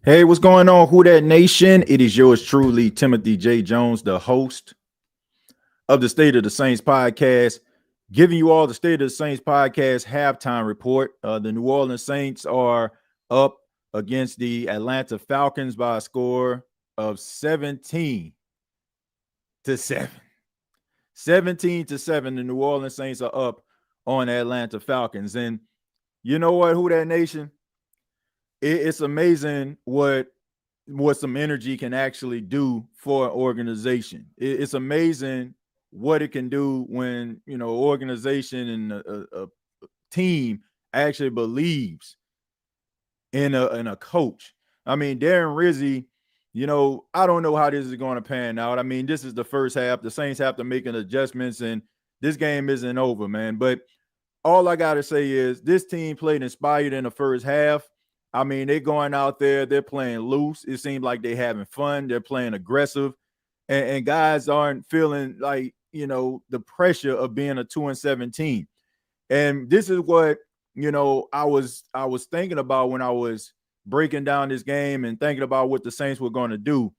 Hey, what's going on, Who That Nation? It is yours truly, Timothy J. Jones, the host of the State of the Saints podcast, giving you all the State of the Saints podcast halftime report. The New Orleans Saints are up against the Atlanta Falcons by a score of 17-7. 17-7. The New Orleans Saints are up on the Atlanta Falcons. And you know what, Who That Nation? It's amazing what some energy can actually do for an organization. It's amazing what it can do when organization and a team actually believes in a coach. I mean, Darren Rizzi, I don't know how this is going to pan out. I mean, this is the first half. The Saints have to make an adjustments, and this game isn't over, man. But all I got to say is this team played inspired in the first half. I mean, they're going out there, they're playing loose. It seems like they're having fun. They're playing aggressive. And guys aren't feeling like, the pressure of being a 2-7 team. And this is what, I was thinking about when I was breaking down this game and thinking about what the Saints were going to do.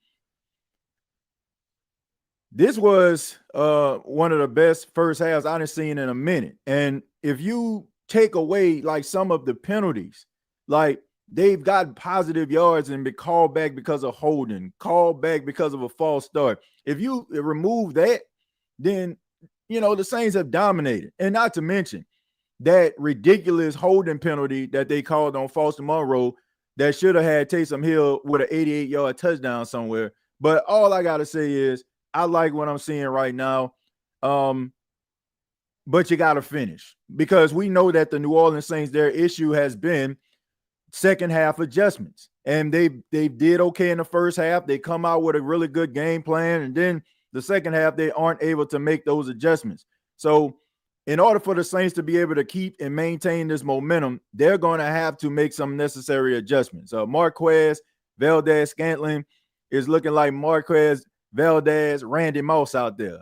This was one of the best first halves I've seen in a minute. And if you take away like some of the penalties, like they've gotten positive yards and been called back because of holding, called back because of a false start. If you remove that, then, the Saints have dominated. And not to mention that ridiculous holding penalty that they called on Foster Monroe that should have had Taysom Hill with an 88-yard touchdown somewhere. But all I got to say is I like what I'm seeing right now. But you got to finish because we know that the New Orleans Saints, their issue has been second half adjustments, and they did okay in the first half. They come out with a really good game plan, and then the second half they aren't able to make those adjustments. So in order for the Saints to be able to keep and maintain this momentum, they're going to have to make some necessary adjustments. Marquez Valdes-Scantling is looking like Marquez Valdez Randy Moss out there.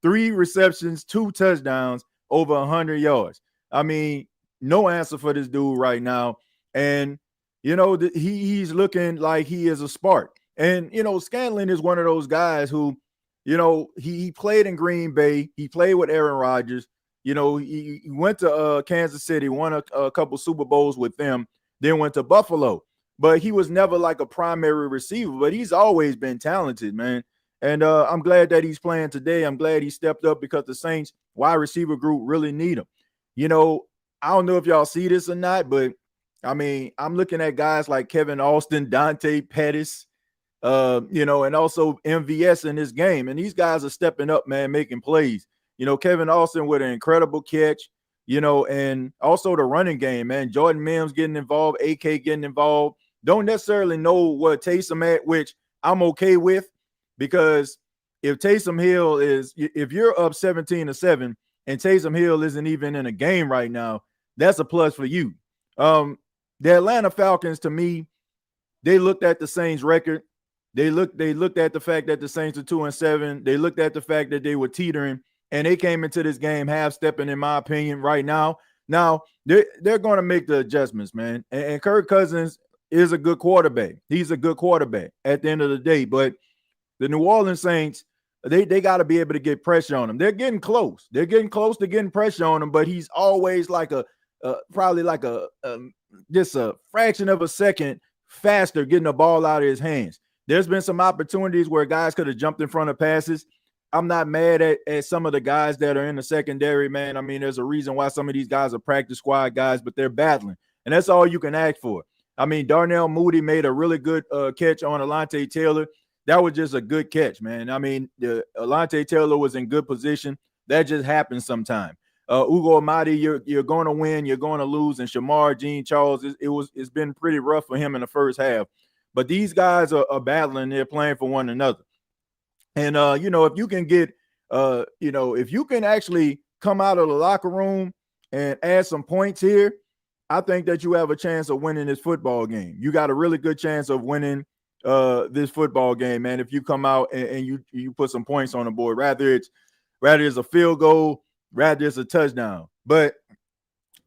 3 receptions, 2 touchdowns, over 100 yards. I mean, no answer for this dude right now. And, he's looking like he is a spark. And, Scanlon is one of those guys who, he played in Green Bay. He played with Aaron Rodgers. He went to Kansas City, won a couple Super Bowls with them, then went to Buffalo. But he was never like a primary receiver, but he's always been talented, man. And I'm glad that he's playing today. I'm glad he stepped up because the Saints wide receiver group really need him. I don't know if y'all see this or not, but I mean, I'm looking at guys like Kevin Austin, Dante Pettis, and also MVS in this game. And these guys are stepping up, man, making plays. Kevin Austin with an incredible catch, and also the running game, man. Jordan Mims getting involved, AK getting involved. Don't necessarily know what Taysom at, which I'm okay with, because if Taysom Hill if you're up 17-7 and Taysom Hill isn't even in a game right now, that's a plus for you. The Atlanta Falcons, to me, they looked at the Saints record. They looked at the fact that the Saints are 2-7. They looked at the fact that they were teetering, and they came into this game half-stepping, in my opinion, right now. Now, they're going to make the adjustments, man. And Kirk Cousins is a good quarterback. He's a good quarterback at the end of the day. But the New Orleans Saints, they got to be able to get pressure on him. They're getting close. They're getting close to getting pressure on him, but he's always like probably like just a fraction of a second faster getting the ball out of his hands. There's been some opportunities where guys could have jumped in front of passes. I'm not mad at some of the guys that are in the secondary, man. I mean, there's a reason why some of these guys are practice squad guys, but they're battling, and that's all you can ask for. I mean, Darnell Mooney made a really good catch on Alontae Taylor. That was just a good catch, man. I mean, Alontae Taylor was in good position. That just happens sometime. Ugo Amadi, you're going to win, you're going to lose, and Shamar Jean-Charles, it's been pretty rough for him in the first half. But these guys are battling, they're playing for one another. And if you can get if you can actually come out of the locker room and add some points here, I think that you have a chance of winning this football game. You got a really good chance of winning this football game, man, if you come out and you put some points on the board, rather it's a field goal, rather it's a touchdown. But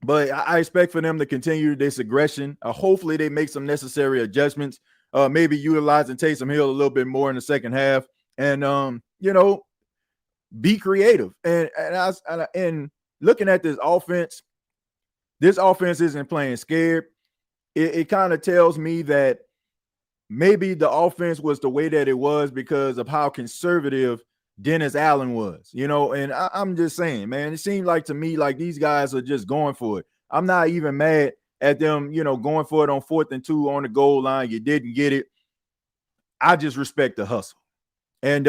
But I expect for them to continue this aggression. Hopefully, they make some necessary adjustments. Maybe utilizing Taysom Hill a little bit more in the second half, and be creative. And looking at this offense isn't playing scared. It kind of tells me that maybe the offense was the way that it was because of how conservative Dennis Allen was, and I'm just saying, man, it seemed like to me like these guys are just going for it. I'm not even mad at them, going for it on 4th and 2 on the goal line. You didn't get it. I just respect the hustle. And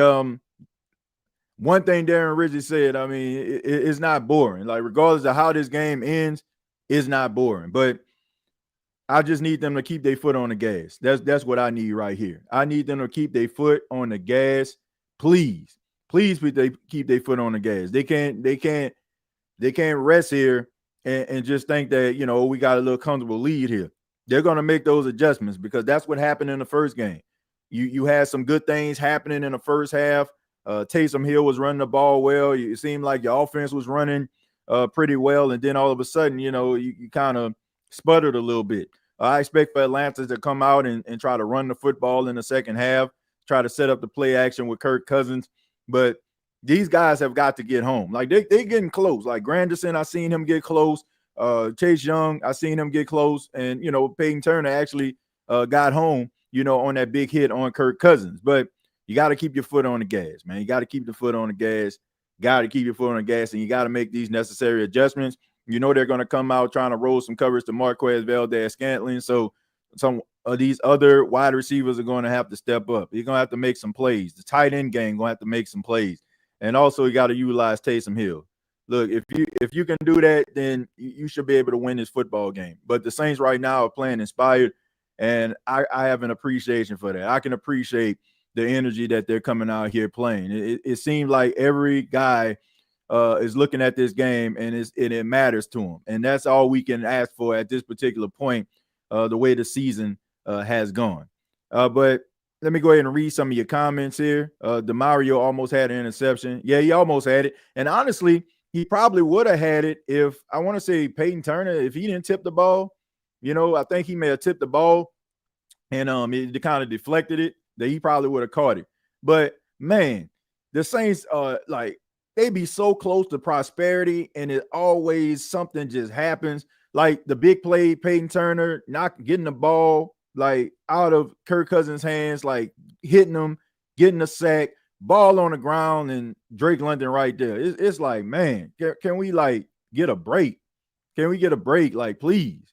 one thing Darren Ridgey said, I mean, it's not boring. Like, regardless of how this game ends, it's not boring. But I just need them to keep their foot on the gas. That's what I need right here. I need them to keep their foot on the gas. Please keep their foot on the gas. They can't rest here and just think that, we got a little comfortable lead here. They're going to make those adjustments because that's what happened in the first game. You had some good things happening in the first half. Taysom Hill was running the ball well. It seemed like your offense was running pretty well. And then all of a sudden, you kind of sputtered a little bit. I expect for Atlanta to come out and try to run the football in the second half, try to set up the play action with Kirk Cousins. But these guys have got to get home. Like, they're getting close. Like Granderson, I seen him get close. Chase Young, I seen him get close. And, Peyton Turner actually got home, on that big hit on Kirk Cousins. But you got to keep your foot on the gas, man. You got to keep the foot on the gas. Got to keep your foot on the gas, and you got to make these necessary adjustments. They're going to come out trying to roll some coverage to Marquez Valdez-Scantling. So some of these other wide receivers are going to have to step up. You're going to have to make some plays. The tight end gang going to have to make some plays. And also you got to utilize Taysom Hill. Look, if you can do that, then you should be able to win this football game. But the Saints right now are playing inspired, and I have an appreciation for that. I can appreciate the energy that they're coming out here playing. It seems like every guy is looking at this game and it matters to them. And that's all we can ask for at this particular point, the way the season has gone. But let me go ahead and read some of your comments here. DeMario almost had an interception. Yeah, he almost had it. And honestly, he probably would have had it if, I want to say, Peyton Turner, if he didn't tip the ball. I think he may have tipped the ball and it kind of deflected it, that he probably would have caught it. But, man, the Saints they be so close to prosperity, and it always something just happens. Like the big play, Peyton Turner not getting the ball out of Kirk Cousins' hands, hitting him, getting a sack, ball on the ground, and Drake London right there. It's like, man, can we get a break? Can we get a break? Please.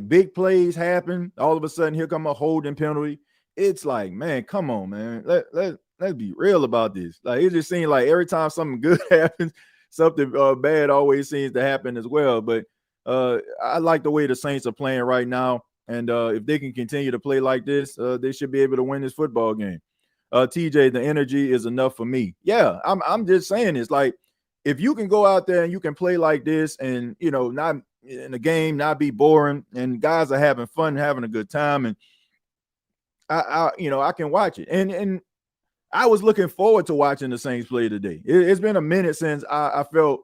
Big plays happen. All of a sudden, here come a holding penalty. It's like, man, come on, man. Let's be real about this. It just seems like every time something good happens, something bad always seems to happen as well. But I like the way the Saints are playing right now. And if they can continue to play like this, they should be able to win this football game. TJ, the energy is enough for me. Yeah, I'm just saying this. If you can go out there and you can play like this and, not in the game, not be boring, and guys are having fun, having a good time, and I can watch it. And I was looking forward to watching the Saints play today. It's been a minute since I felt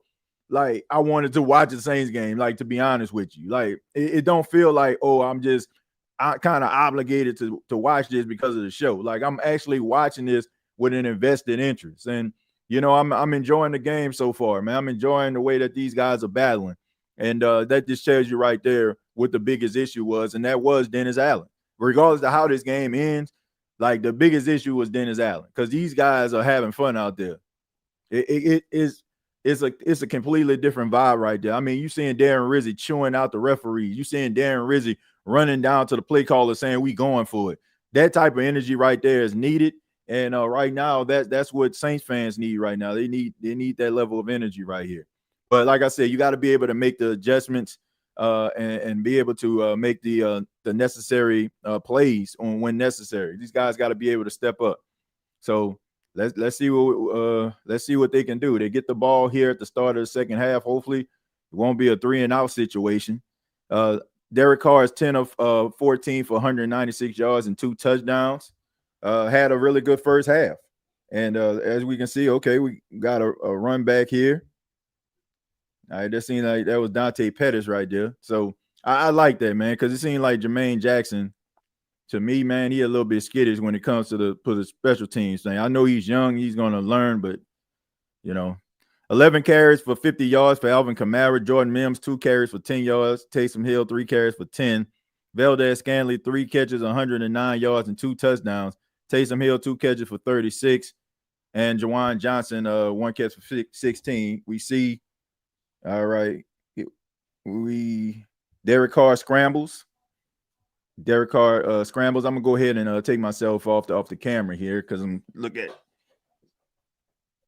like I wanted to watch the Saints game, to be honest with you. It don't feel like, oh, I'm kind of obligated to watch this because of the show. I'm actually watching this with an invested interest. And, I'm enjoying the game so far, man. I'm enjoying the way that these guys are battling. And that just tells you right there what the biggest issue was, and that was Dennis Allen. Regardless of how this game ends, the biggest issue was Dennis Allen, because these guys are having fun out there. It's a completely different vibe right there. I mean, you seeing Darren Rizzi chewing out the referees. You seeing Darren Rizzi running down to the play caller saying we going for it. That type of energy right there is needed. And right now, that's what Saints fans need right now. They need that level of energy right here. But like I said, you got to be able to make the adjustments and be able to make the necessary plays when necessary. These guys got to be able to step up. So let's see what they can do. They get the ball here at the start of the second half. Hopefully, it won't be a 3-and-out situation. Derek Carr is 10 of 14 for 196 yards and 2 touchdowns. Had a really good first half. And as we can see, okay, we got a run back here. All right, that seemed like that was Dante Pettis right there. So I like that, man, because it seemed like Jermaine Jackson, to me, man, he a little bit skittish when it comes to the special teams thing. I know he's young, he's gonna learn, but you know, 11 carries for 50 yards for Alvin Kamara. Jordan Mims, 2 carries for 10 yards. Taysom Hill, 3 carries for 10. Valdez Scanley, 3 catches, 109 yards, and 2 touchdowns. Taysom Hill, 2 catches for 36. And Jawan Johnson, 1 catch for 16. We see, all right, Derek Carr scrambles. Derek Carr scrambles. I'm gonna go ahead and take myself off the camera here because I'm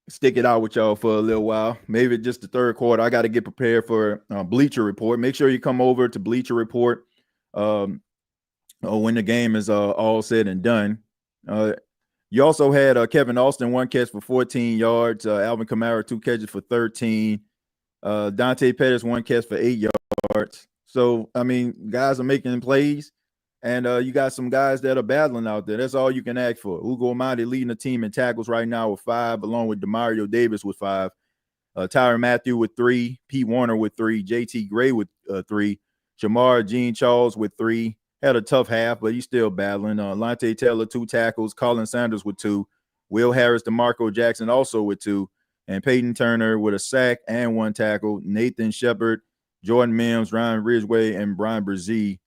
stick it out with y'all for a little while. Maybe just the third quarter. I got to get prepared for Bleacher Report. Make sure you come over to Bleacher Report when the game is all said and done. You also had Kevin Austin, 1 catch for 14 yards. Alvin Kamara, 2 catches for 13. Dante Pettis, 1 catch for 8 yards. So, I mean, guys are making plays. And you got some guys that are battling out there. That's all you can ask for. Ugo Amadi leading the team in tackles right now with 5, along with Demario Davis with 5. Tyrann Mathieu with 3. Pete Warner with 3. JT Gray with 3. Jamar Jean Charles with 3. Had a tough half, but he's still battling. Lante Taylor, 2 tackles. Colin Sanders with 2. Will Harris, DeMarco Jackson also with 2. And Peyton Turner with a sack and 1 tackle. Nathan Shepard, Jordan Mims, Ryan Ridgway, and Brian Brzee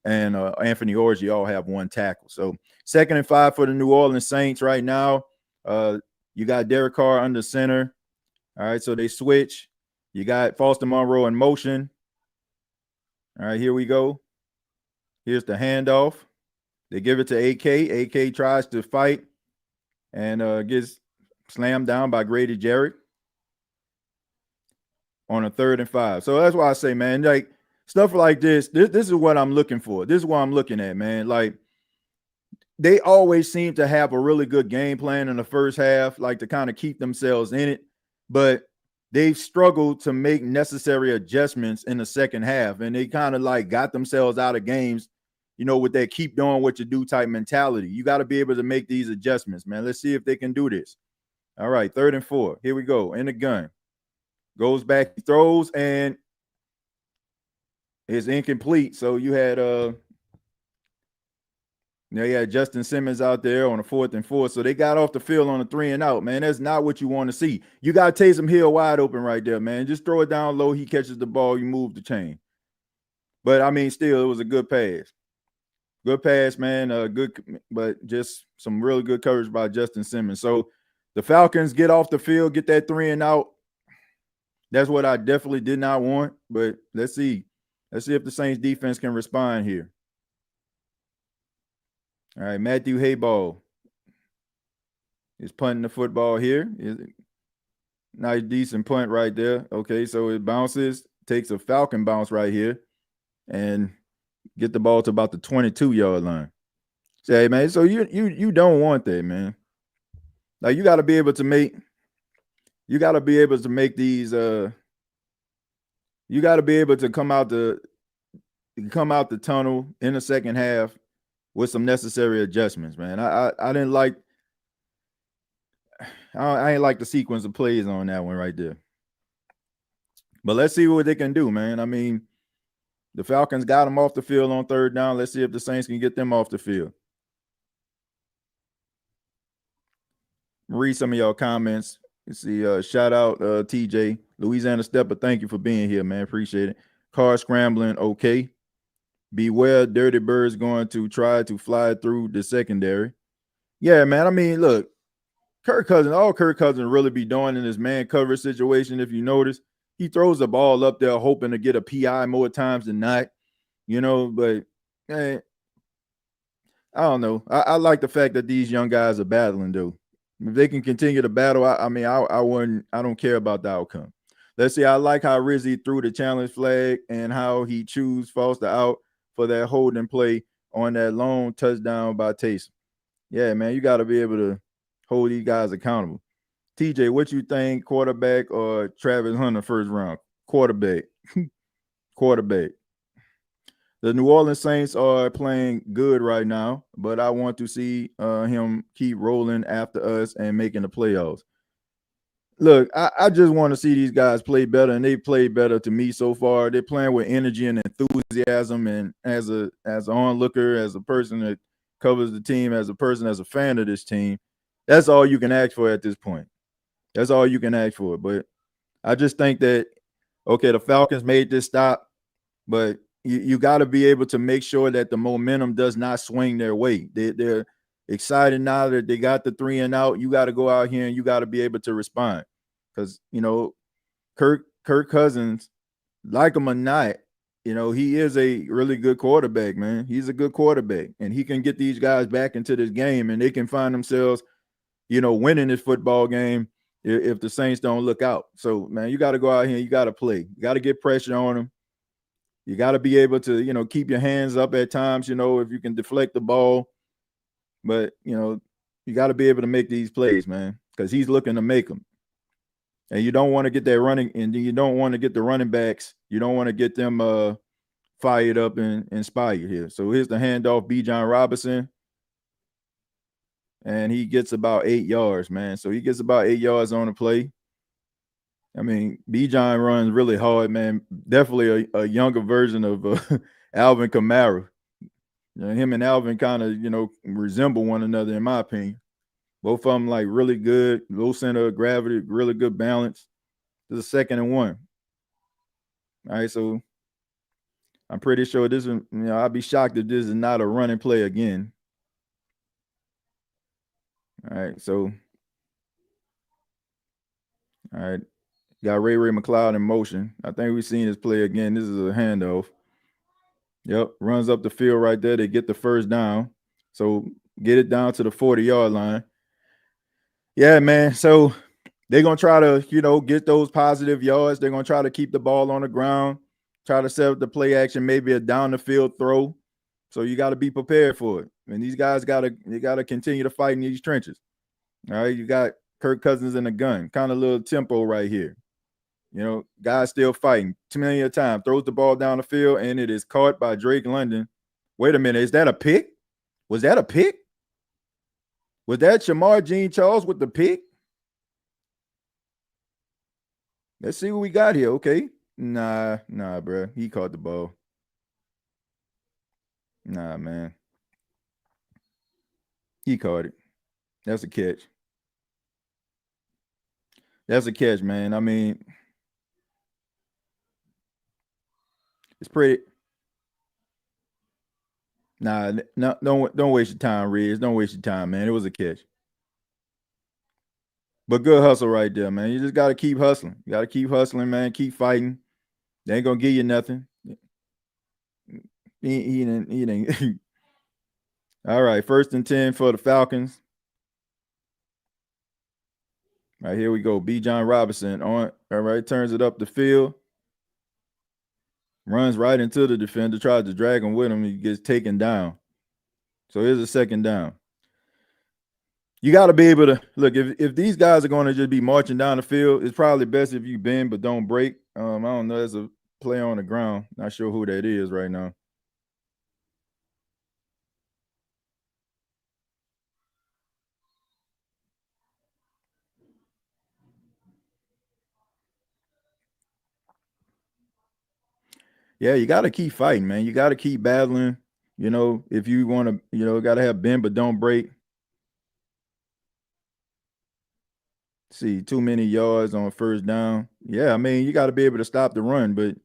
and Anthony Orji all have 1 tackle. So 2nd and 5 for the New Orleans Saints right now. You got Derek Carr under center. All right, so they switch. You got Foster Monroe in motion. All right, here we go. Here's the handoff. They give it to AK. AK tries to fight and gets slammed down by Grady Jarrett on a 3rd and 5. So that's why I say, man, like, stuff like this is what I'm looking for. This is what I'm looking at, man. Like, they always seem to have a really good game plan in the first half, like to kind of keep themselves in it. But they've struggled to make necessary adjustments in the second half. And they kind of like got themselves out of games, with that keep doing what you do type mentality. You got to be able to make these adjustments, man. Let's see if they can do this. All right, 3rd and 4. Here we go. In the gun. Goes back, throws, and it's incomplete. So you had Justin Simmons out there on a 4th and 4. So they got off the field on a 3 and out, man. That's not what you want to see. You got Taysom Hill wide open right there, man. Just throw it down low. He catches the ball. You move the chain. But I mean, still, it was a good pass. Good pass, man. But just some really good coverage by Justin Simmons. So the Falcons get off the field, get that 3 and out. That's what I definitely did not want. But let's see. Let's see if the Saints defense can respond here. All right, Matthew Hayball is punting the football here. Nice, decent punt right there. Okay, so it bounces, takes a Falcon bounce right here, and get the ball to about the 22-yard line. Say, man, so you don't want that, man. Like, you got to be able to make these. You got to be able to come out the tunnel in the second half with some necessary adjustments, man. I didn't like. I ain't like the sequence of plays on that one right there. But let's see what they can do, man. I mean, the Falcons got them off the field on 3rd down. Let's see if the Saints can get them off the field. Read some of y'all comments. You see, shout out TJ. Louisiana Stepper, thank you for being here, man. Appreciate it. Car scrambling, okay. Beware, Dirty Bird's going to try to fly through the secondary. Yeah, man. I mean, look, Kirk Cousins really be doing in this man coverage situation, if you notice, he throws the ball up there hoping to get a PI more times than not, but I don't know. I like the fact that these young guys are battling, though. If they can continue to battle, I don't care about the outcome. Let's see. I like how Rizzy threw the challenge flag and how he chose Foster out for that holding play on that long touchdown by Taysom. Yeah, man, you got to be able to hold these guys accountable. TJ, what you think, quarterback or Travis Hunter 1st round? Quarterback. Quarterback. The New Orleans Saints are playing good right now, but I want to see him keep rolling after us and making the playoffs. look, I just want to see these guys play better, and they play better to me so far. They're playing with energy and enthusiasm, and as an onlooker, as a person that covers the team, as a person, as a fan of this team, that's all you can ask for at this point. That's all you can ask for. But I just think that okay, the Falcons made this stop, but you got to be able to make sure that the momentum does not swing their way. They're excited now that they got the 3-and-out. You got to go out here and you got to be able to respond, because Kirk Cousins, like him or not, he is a really good quarterback, man. He's a good quarterback, and he can get these guys back into this game, and they can find themselves, winning this football game if the Saints don't look out. So, man, you got to go out here. You got to play. You got to get pressure on them. You got to be able to, keep your hands up at times, if you can deflect the ball. But, you got to be able to make these plays, man, because he's looking to make them. And you don't want to get that running, and you don't want to get the running backs. You don't want to get them fired up and inspired here. So here's the handoff, Bijan Robinson. And he gets about 8 yards, man. So he gets about 8 yards on the play. I mean, Bijan runs really hard, man. Definitely a younger version of Alvin Kamara. Him and Alvin kind of, resemble one another, in my opinion. Both of them, like, really good, low center of gravity, really good balance. This is 2nd and 1. All right, so I'm pretty sure this is, I'd be shocked if this is not a running play again. All right, so, all right. Got Ray McLeod in motion. I think we've seen this play again. This is a handoff. Yep, runs up the field right there. They get the first down. So get it down to the 40-yard line. Yeah, man. So they're going to try to, get those positive yards. They're going to try to keep the ball on the ground, try to set up the play action, maybe a down the field throw. So you got to be prepared for it. And these guys got to continue to fight in these trenches. All right, you got Kirk Cousins in the gun. Kind of little tempo right here. Guys still fighting. Too many a time. Throws the ball down the field, and it is caught by Drake London. Wait a minute. Is that a pick? Was that a pick? Was that Shamar Jean-Charles with the pick? Let's see what we got here. Okay. Nah, bro. He caught the ball. Nah, man. He caught it. That's a catch. That's a catch, man. I mean, it's pretty. Nah, no, don't waste your time, Riz. Don't waste your time, man. It was a catch. But good hustle right there, man. You just got to keep hustling. You got to keep hustling, man. Keep fighting. They ain't going to give you nothing. He ain't. All right, 1st and 10 for the Falcons. All right, here we go. Bijan Robinson on. All right, turns it up the field. Runs right into the defender, tries to drag him with him. He gets taken down. So here's a 2nd down. You got to be able to look. If these guys are going to just be marching down the field, it's probably best if you bend but don't break. I don't know. There's a player on the ground. Not sure who that is right now. Yeah, you got to keep fighting, man. You got to keep battling. If you want to, got to have bend but don't break. See, too many yards on 1st down. Yeah, I mean, you got to be able to stop the run, but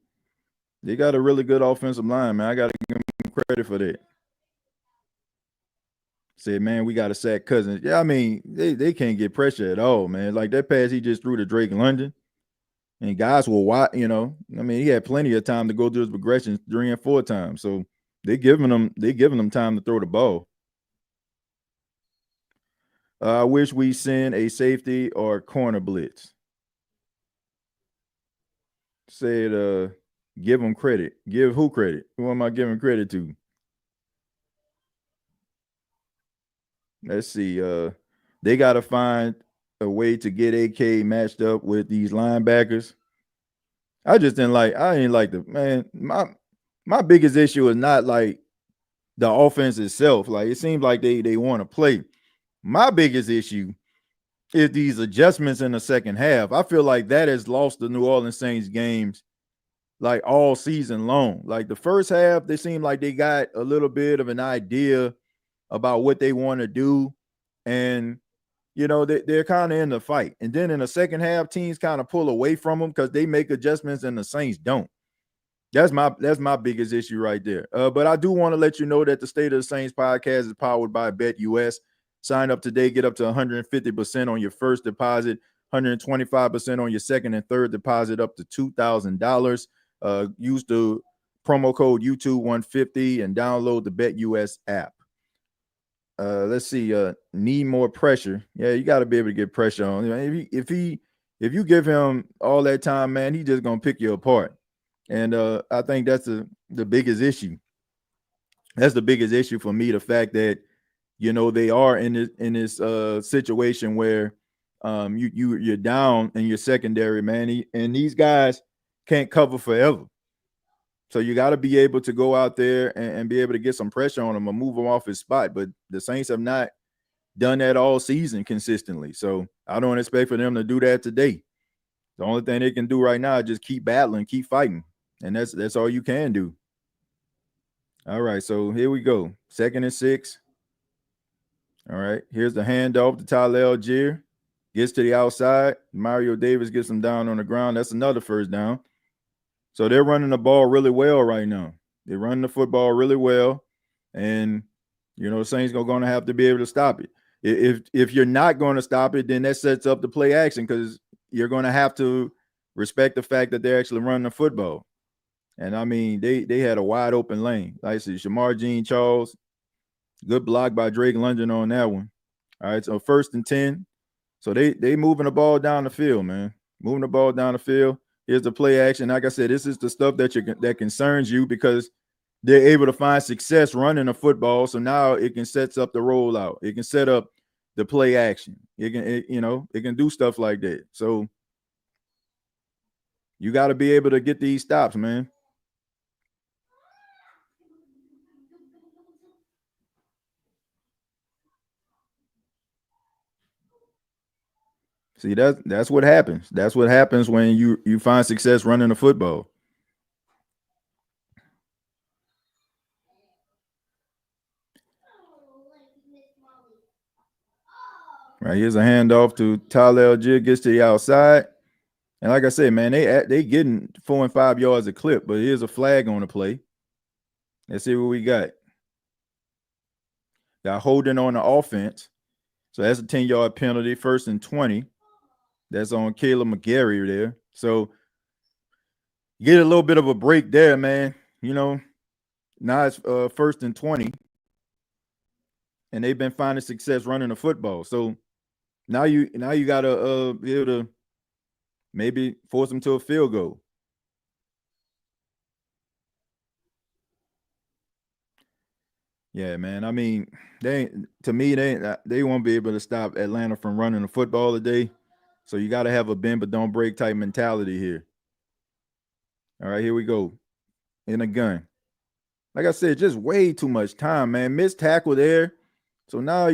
they got a really good offensive line, man. I got to give them credit for that. Said, man, we got to sack Cousins. Yeah, I mean, they can't get pressure at all, man. Like that pass he just threw to Drake London. And guys will watch, I mean, he had plenty of time to go through his progressions 3 and 4 times. So they're giving them time to throw the ball. I wish we send a safety or corner blitz. Said, give them credit. Give who credit? Who am I giving credit to? Let's see. They got to find a way to get AK matched up with these linebackers. I didn't like the man. My biggest issue is not like the offense itself. Like it seems like they want to play. My biggest issue is these adjustments in the second half. I feel like that has lost the New Orleans Saints games like all season long. Like the first half, they seemed like they got a little bit of an idea about what they want to do. And, they're kind of in the fight. And then in the second half, teams kind of pull away from them because they make adjustments and the Saints don't. That's my biggest issue right there. But I do want to let you know that the State of the Saints podcast is powered by BETUS. Sign up today, get up to 150% on your first deposit, 125% on your second and third deposit, up to $2,000. Use the promo code YouTube150 and download the BETUS app. Let's see. Need more pressure. Yeah, you got to be able to get pressure on. If you give him all that time, man, he's just gonna pick you apart. And I think that's the biggest issue. That's the biggest issue for me. The fact that they are in this situation where you're down in your secondary, man, and these guys can't cover forever. So you got to be able to go out there and be able to get some pressure on him or move him off his spot. But the Saints have not done that all season consistently. So I don't expect for them to do that today. The only thing they can do right now is just keep battling, keep fighting. And that's all you can do. All right, so here we go. 2nd and 6. All right, here's the handoff to Tyler Algier. Gets to the outside. Mario Davis gets him down on the ground. That's another first down. So they're running the ball really well right now. They're running the football really well. And, the Saints are going to have to be able to stop it. If you're not going to stop it, then that sets up the play action because you're going to have to respect the fact that they're actually running the football. And, I mean, they had a wide open lane. Like I said, Shamar Jean-Charles, good block by Drake London on that one. All right, so 1st and 10. So they moving the ball down the field, man. Moving the ball down the field. Here's the play action. Like I said, this is the stuff that concerns you because they're able to find success running the football. So now it can set up the rollout. It can set up the play action. It can do stuff like that. So you got to be able to get these stops, man. See, that's what happens. That's what happens when you find success running the football. Right, here's a handoff to Tyler Algier, gets to the outside. And like I said, man, they getting 4 and 5 yards a clip, but here's a flag on the play. Let's see what we got. Got holding on the offense. So that's a 10-yard penalty, 1st and 20. That's on Caleb McGarry there. So you get a little bit of a break there, man. Now it's 1st and 20. And they've been finding success running the football. So now you gotta be able to maybe force them to a field goal. Yeah, man. I mean, they won't be able to stop Atlanta from running the football today. So you got to have a bend but don't break type mentality here. All right, here we go. In a gun. Like I said, just way too much time, man. Missed tackle there. So now,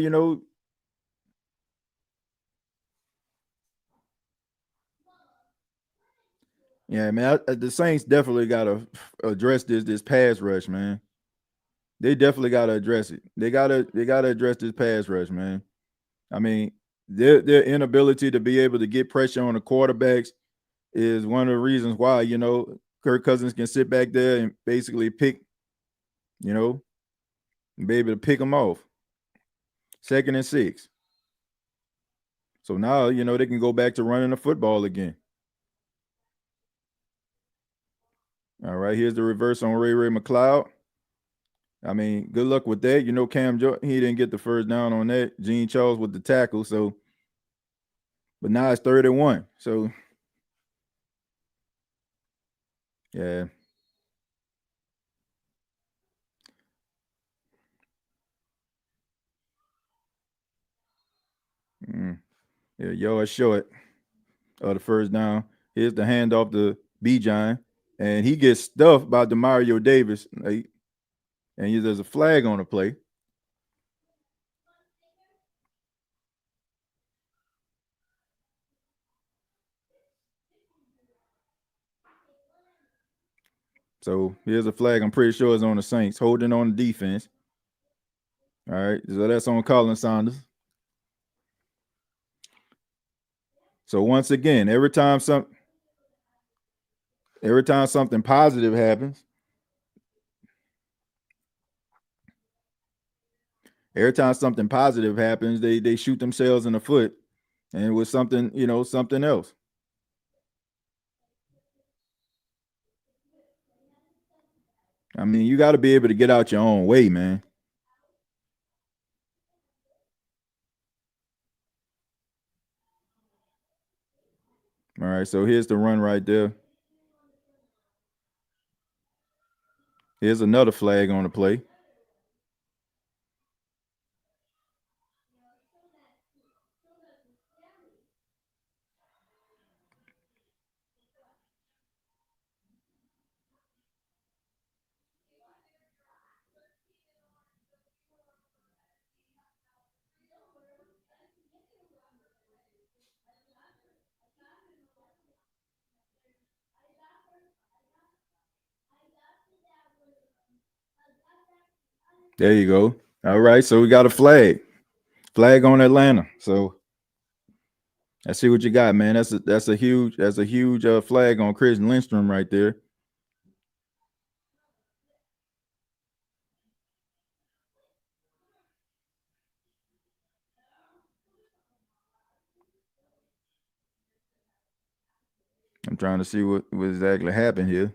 yeah, man, the Saints definitely got to address this pass rush, man. They definitely got to address it. They gotta address this pass rush, man. I mean, their inability to be able to get pressure on the quarterbacks is one of the reasons why, Kirk Cousins can sit back there and basically pick, and be able to pick them off. 2nd and 6. So now, they can go back to running the football again. All right, here's the reverse on Ray McLeod. I mean, good luck with that. Cam Jordan, he didn't get the first down on that. Jean-Charles with the tackle. So, but now it's 3rd and 1. So, yeah. Yeah, yard short of the first down. Here's the handoff to Bijan, and he gets stuffed by Demario Davis. And there's a flag on the play. So here's a flag. I'm pretty sure it's on the Saints, holding on the defense. All right, so that's on Colin Saunders. So once again, every time something positive happens, they shoot themselves in the foot, and it was something, something else. I mean, you got to be able to get out your own way, man. All right, so here's the run right there. Here's another flag on the play. There you go. All right, so we got a flag on Atlanta. So let's see what you got, man. That's a huge flag on Chris Lindstrom right there. I'm trying to see what exactly happened here.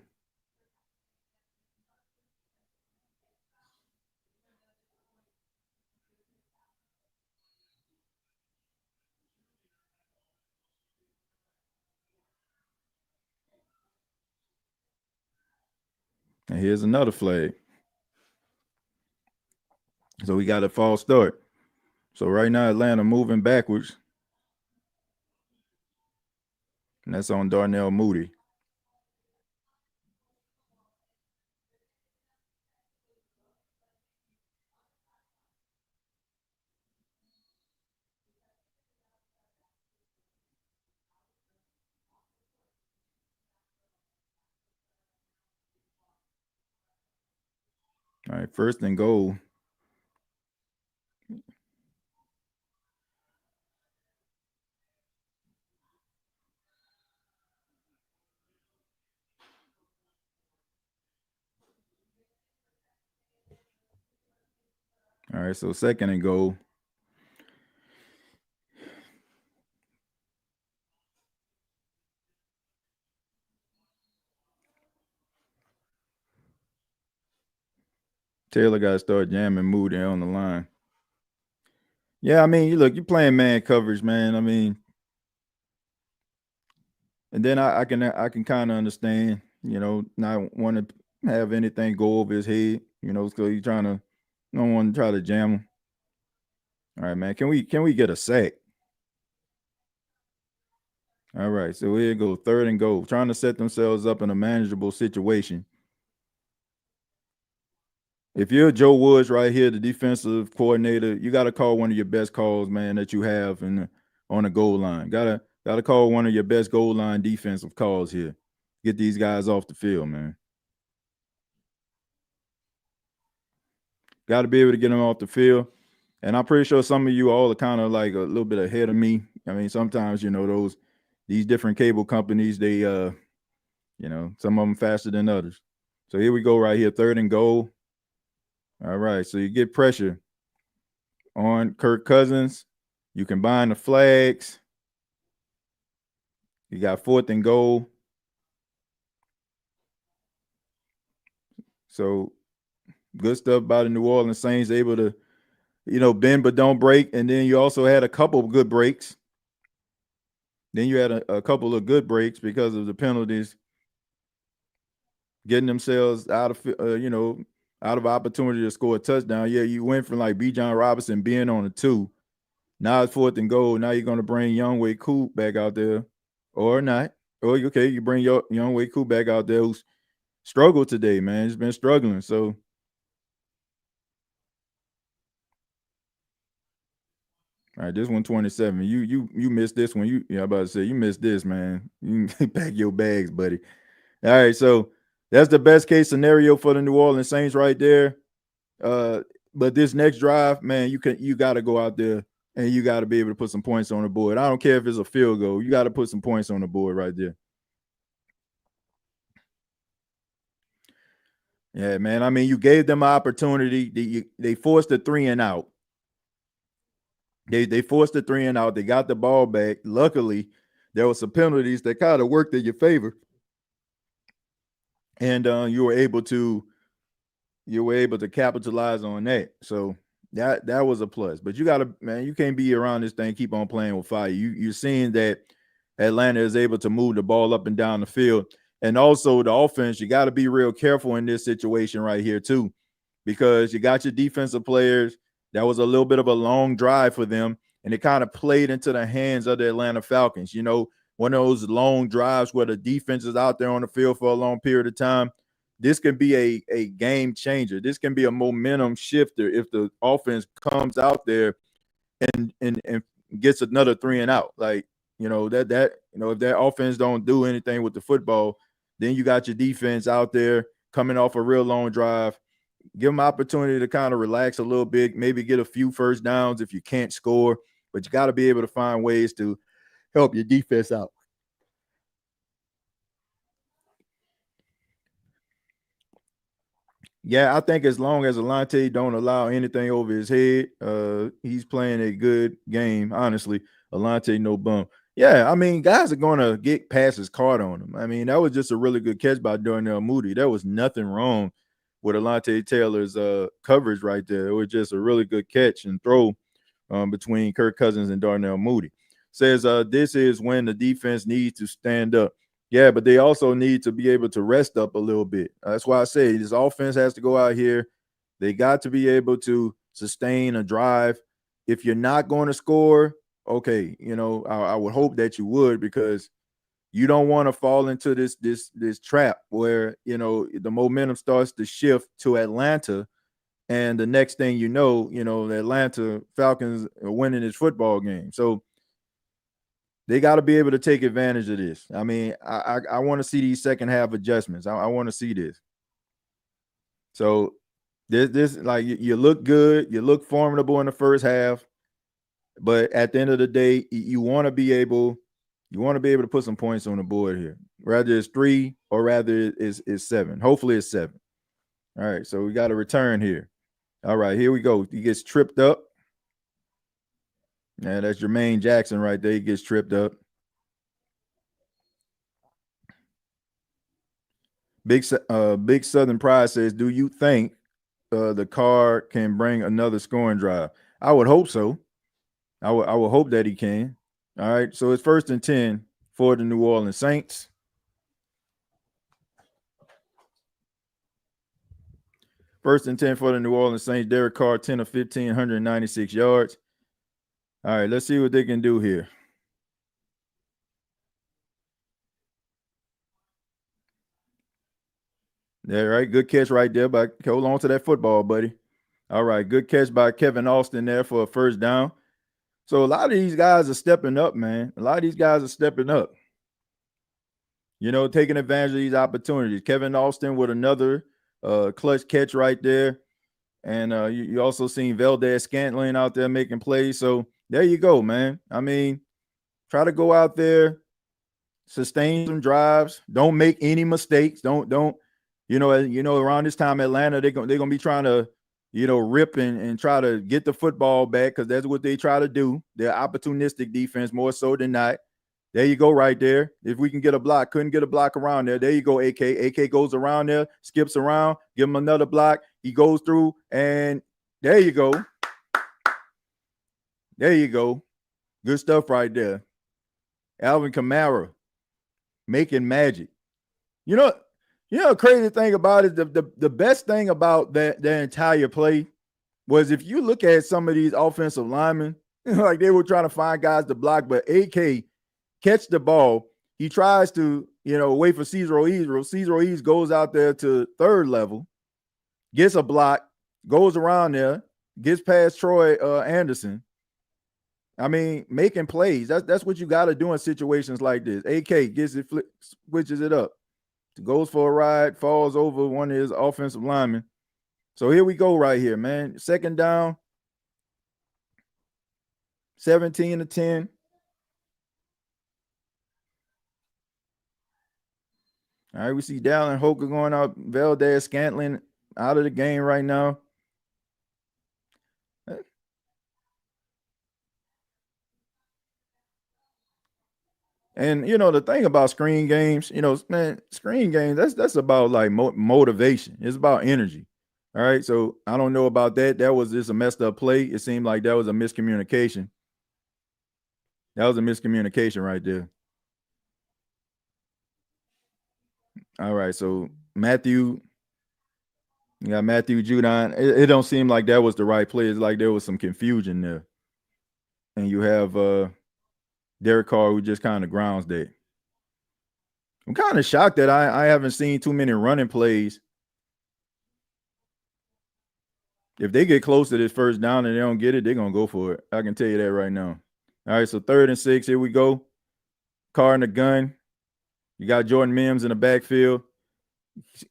And here's another flag. So we got a false start. So right now Atlanta moving backwards. And that's on Darnell Mooney. All right, first and goal. All right, so second and goal. Taylor got to start jamming Moody on the line. Yeah, I mean, look, you're playing man coverage, man. I mean, and then I can kind of understand, not want to have anything go over his head, so you don't want to try to jam him. All right, man. Can we get a sack? All right, so here you go, third and goal, trying to set themselves up in a manageable situation. If you're Joe Woods right here, the defensive coordinator, you got to call one of your best calls, man, that you have on the goal line. Gotta call one of your best goal line defensive calls here. Get these guys off the field, man. Got to be able to get them off the field. And I'm pretty sure some of you all are kind of like a little bit ahead of me. I mean, sometimes these different cable companies, they some of them faster than others. So here we go right here, third and goal. All right, so you get pressure on Kirk Cousins. You combine the flags. You got fourth and goal. So good stuff by the New Orleans Saints, able to, bend but don't break. And then you also had a couple of good breaks. Then you had a couple of good breaks because of the penalties, getting themselves out of out of opportunity to score a touchdown. Yeah, you went from like Bijan Robinson being on a 2. Now it's fourth and goal. Now you're gonna bring Younghoe Koo back out there, or not? Or okay, you bring your Younghoe Koo back out there who's struggled today, man. He's been struggling. So all right, this 127. You missed this one. I'm about to say you missed this, man. You pack your bags, buddy. All right, so That's the best case scenario for the New Orleans Saints right there. But this next drive, man, you got to go out there and you got to be able to put some points on the board. I don't care if it's a field goal. You got to put some points on the board right there. Yeah, man. I mean, you gave them an opportunity. They forced a 3 and out. They forced the 3 and out. They got the ball back. Luckily, there were some penalties that kind of worked in your favor, and you were able to capitalize on that. So that was a plus. But you gotta, man, you can't be around this thing, keep on playing with fire. You're seeing that Atlanta is able to move the ball up and down the field. And also the offense, you got to be real careful in this situation right here, too, because you got your defensive players. That was a little bit of a long drive for them, and it kind of played into the hands of the Atlanta Falcons. You know, one of those long drives where the defense is out there on the field for a long period of time. This can be a game changer. This can be a momentum shifter if the offense comes out there and gets another 3 and out. Like, you know, if that offense don't do anything with the football, then you got your defense out there coming off a real long drive. Give them opportunity to kind of relax a little bit, maybe get a few first downs if you can't score, but you got to be able to find ways to help your defense out. Yeah, I think as long as Alante don't allow anything over his head, he's playing a good game. Honestly, Alante no bum. Yeah, I mean, guys are gonna get passes caught on him. I mean, that was just a really good catch by Darnell Mooney. There was nothing wrong with Alante Taylor's coverage right there. It was just a really good catch and throw between Kirk Cousins and Darnell Mooney. Says this is when the defense needs to stand up. Yeah, but they also need to be able to rest up a little bit. That's why I say this offense has to go out here. They got to be able to sustain a drive. If you're not going to score, okay, you know, I would hope that you would, because you don't want to fall into this trap where, you know, the momentum starts to shift to Atlanta, and the next thing you know, the Atlanta Falcons are winning this football game. So they got to be able to take advantage of this. I mean, I want to see these second half adjustments. I want to see this. So this like you look good, you look formidable in the first half, but at the end of the day, you want to be able to put some points on the board here. Rather it's 3 or rather it's 7. Hopefully it's 7. All right, so we got a return here. All right, here we go. He gets tripped up. Yeah, that's Jermaine Jackson right there. He gets tripped up. Big Southern Pride says, do you think the car can bring another scoring drive? I would hope so. I would hope that he can. All right, so it's 1st and 10 for the New Orleans Saints. First and 10 for the New Orleans Saints. Derek Carr, 10 of 15, 196 yards. All right, let's see what they can do here. Yeah, right. Good catch right there. But hold on to that football, buddy. All right, good catch by Kevin Austin there for a first down. So a lot of these guys are stepping up, man. A lot of these guys are stepping up. You know, taking advantage of these opportunities. Kevin Austin with another clutch catch right there. And you also seen Valdez Scantling out there making plays. So there you go, man. I mean, try to go out there, sustain some drives. Don't make any mistakes. Don't around this time Atlanta, they're gonna be trying to, rip and try to get the football back, because that's what they try to do. They're opportunistic defense more so than not. There you go, right there. If we can get a block, couldn't get a block around there. There you go, AK. AK goes around there, skips around, give him another block. He goes through, and there you go. There you go. Good stuff right there. Alvin Kamara making magic. You know the crazy thing about it, the best thing about that entire play was, if you look at some of these offensive linemen, like they were trying to find guys to block, but AK catch the ball. He tries to, wait for Cesar Ruiz. Cesar Ruiz goes out there to third level, gets a block, goes around there, gets past Troy Anderson. I mean, making plays. That's what you got to do in situations like this. AK gets it, switches it up. goes for a ride, falls over one of his offensive linemen. So here we go right here, man. Second down, 17-10. All right, we see Dallin Hoker going out, Valdez Scantling out of the game right now. And the thing about screen games, man, screen games, that's about like motivation. It's about energy. All right. So I don't know about that. That was just a messed up play. It seemed like that was a miscommunication. That was a miscommunication right there. All right. So you got Matthew Judon. It don't seem like that was the right play. It's like there was some confusion there. And you have Derek Carr, who just kind of grounds that. I'm kind of shocked that I haven't seen too many running plays. If they get close to this first down and they don't get it, they're going to go for it. I can tell you that right now. All right, so 3rd and 6, here we go. Carr in the gun. You got Jordan Mims in the backfield.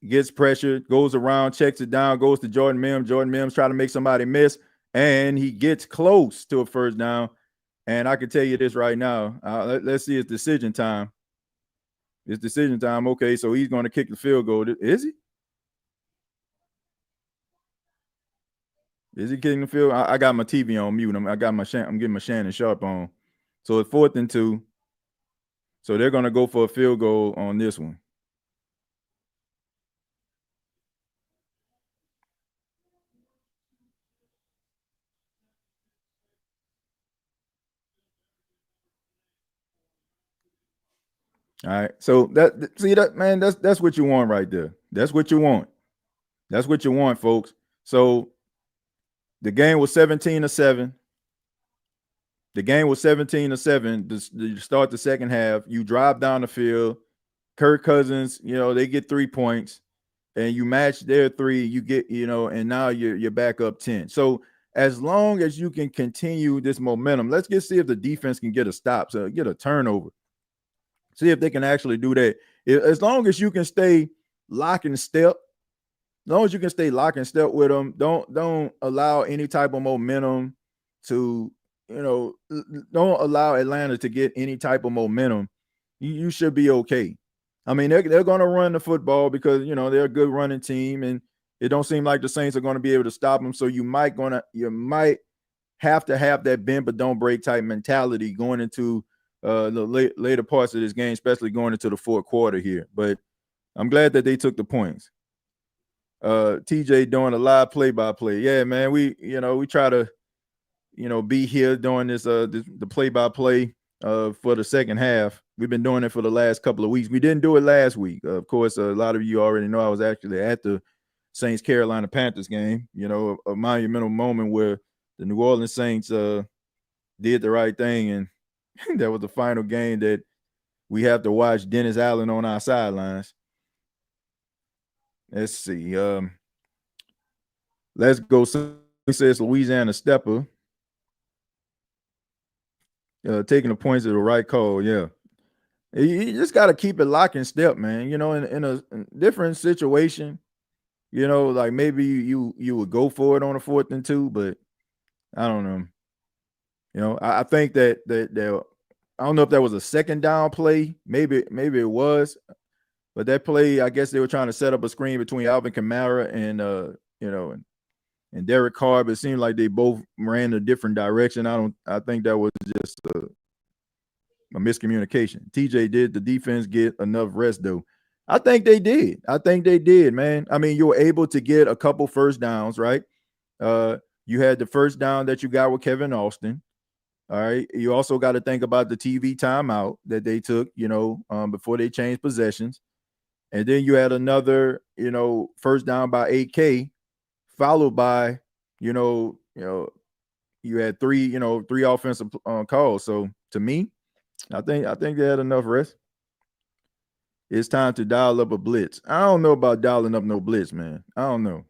Gets pressured, goes around, checks it down, goes to Jordan Mims. Jordan Mims trying to make somebody miss, and he gets close to a first down. And I can tell you this right now. Let's see his decision time. It's decision time. Okay, so he's going to kick the field goal. Is he? Is he kicking the field? I got my TV on mute. I'm getting my Shannon Sharp on. So it's 4th and 2. So they're going to go for a field goal on this one. All right. So that's what you want right there. That's what you want. That's what you want, folks. So the game was 17-7. The game was 17-7 to start the second half. You drive down the field. Kirk Cousins, they get 3 points, and you match their 3. You get, and now you're back up 10. So as long as you can continue this momentum, let's see if the defense can get a stop, so get a turnover. See if they can actually do that. As long as you can stay lock and step, as long as you can stay lock and step with them, don't allow any type of momentum to, don't allow Atlanta to get any type of momentum. You should be okay. I mean, they're going to run the football because, they're a good running team, and it don't seem like the Saints are going to be able to stop them. So you might have to have that bend but don't break type mentality going into the later parts of this game, especially going into the 4th quarter here. But I'm glad that they took the points. TJ doing a live play-by-play. Yeah, man, we try to, be here doing this the play-by-play for the second half. We've been doing it for the last couple of weeks. We didn't do it last week. Of course, a lot of you already know I was actually at the Saints Carolina Panthers game, a monumental moment where the New Orleans Saints did the right thing, and that was the final game that we have to watch Dennis Allen on our sidelines. Let's see. Let's go. He says Louisiana Stepper. Taking the points of the right call. Yeah. You just got to keep it lock and step, man. In a different situation, like maybe you would go for it on a 4th and 2, but I don't know. I think that I don't know if that was a second down play. Maybe it was, but that play, I guess they were trying to set up a screen between Alvin Kamara and and Derek Carr, but it seemed like they both ran a different direction. I think that was just a miscommunication. TJ, did the defense get enough rest though? I think they did, man. I mean, you were able to get a couple first downs, right? You had the first down that you got with Kevin Austin. All right. You also got to think about the TV timeout that they took, before they changed possessions. And then you had another, first down by 8K, followed by, you had three offensive calls. So to me, I think they had enough rest. It's time to dial up a blitz. I don't know about dialing up no blitz, man. I don't know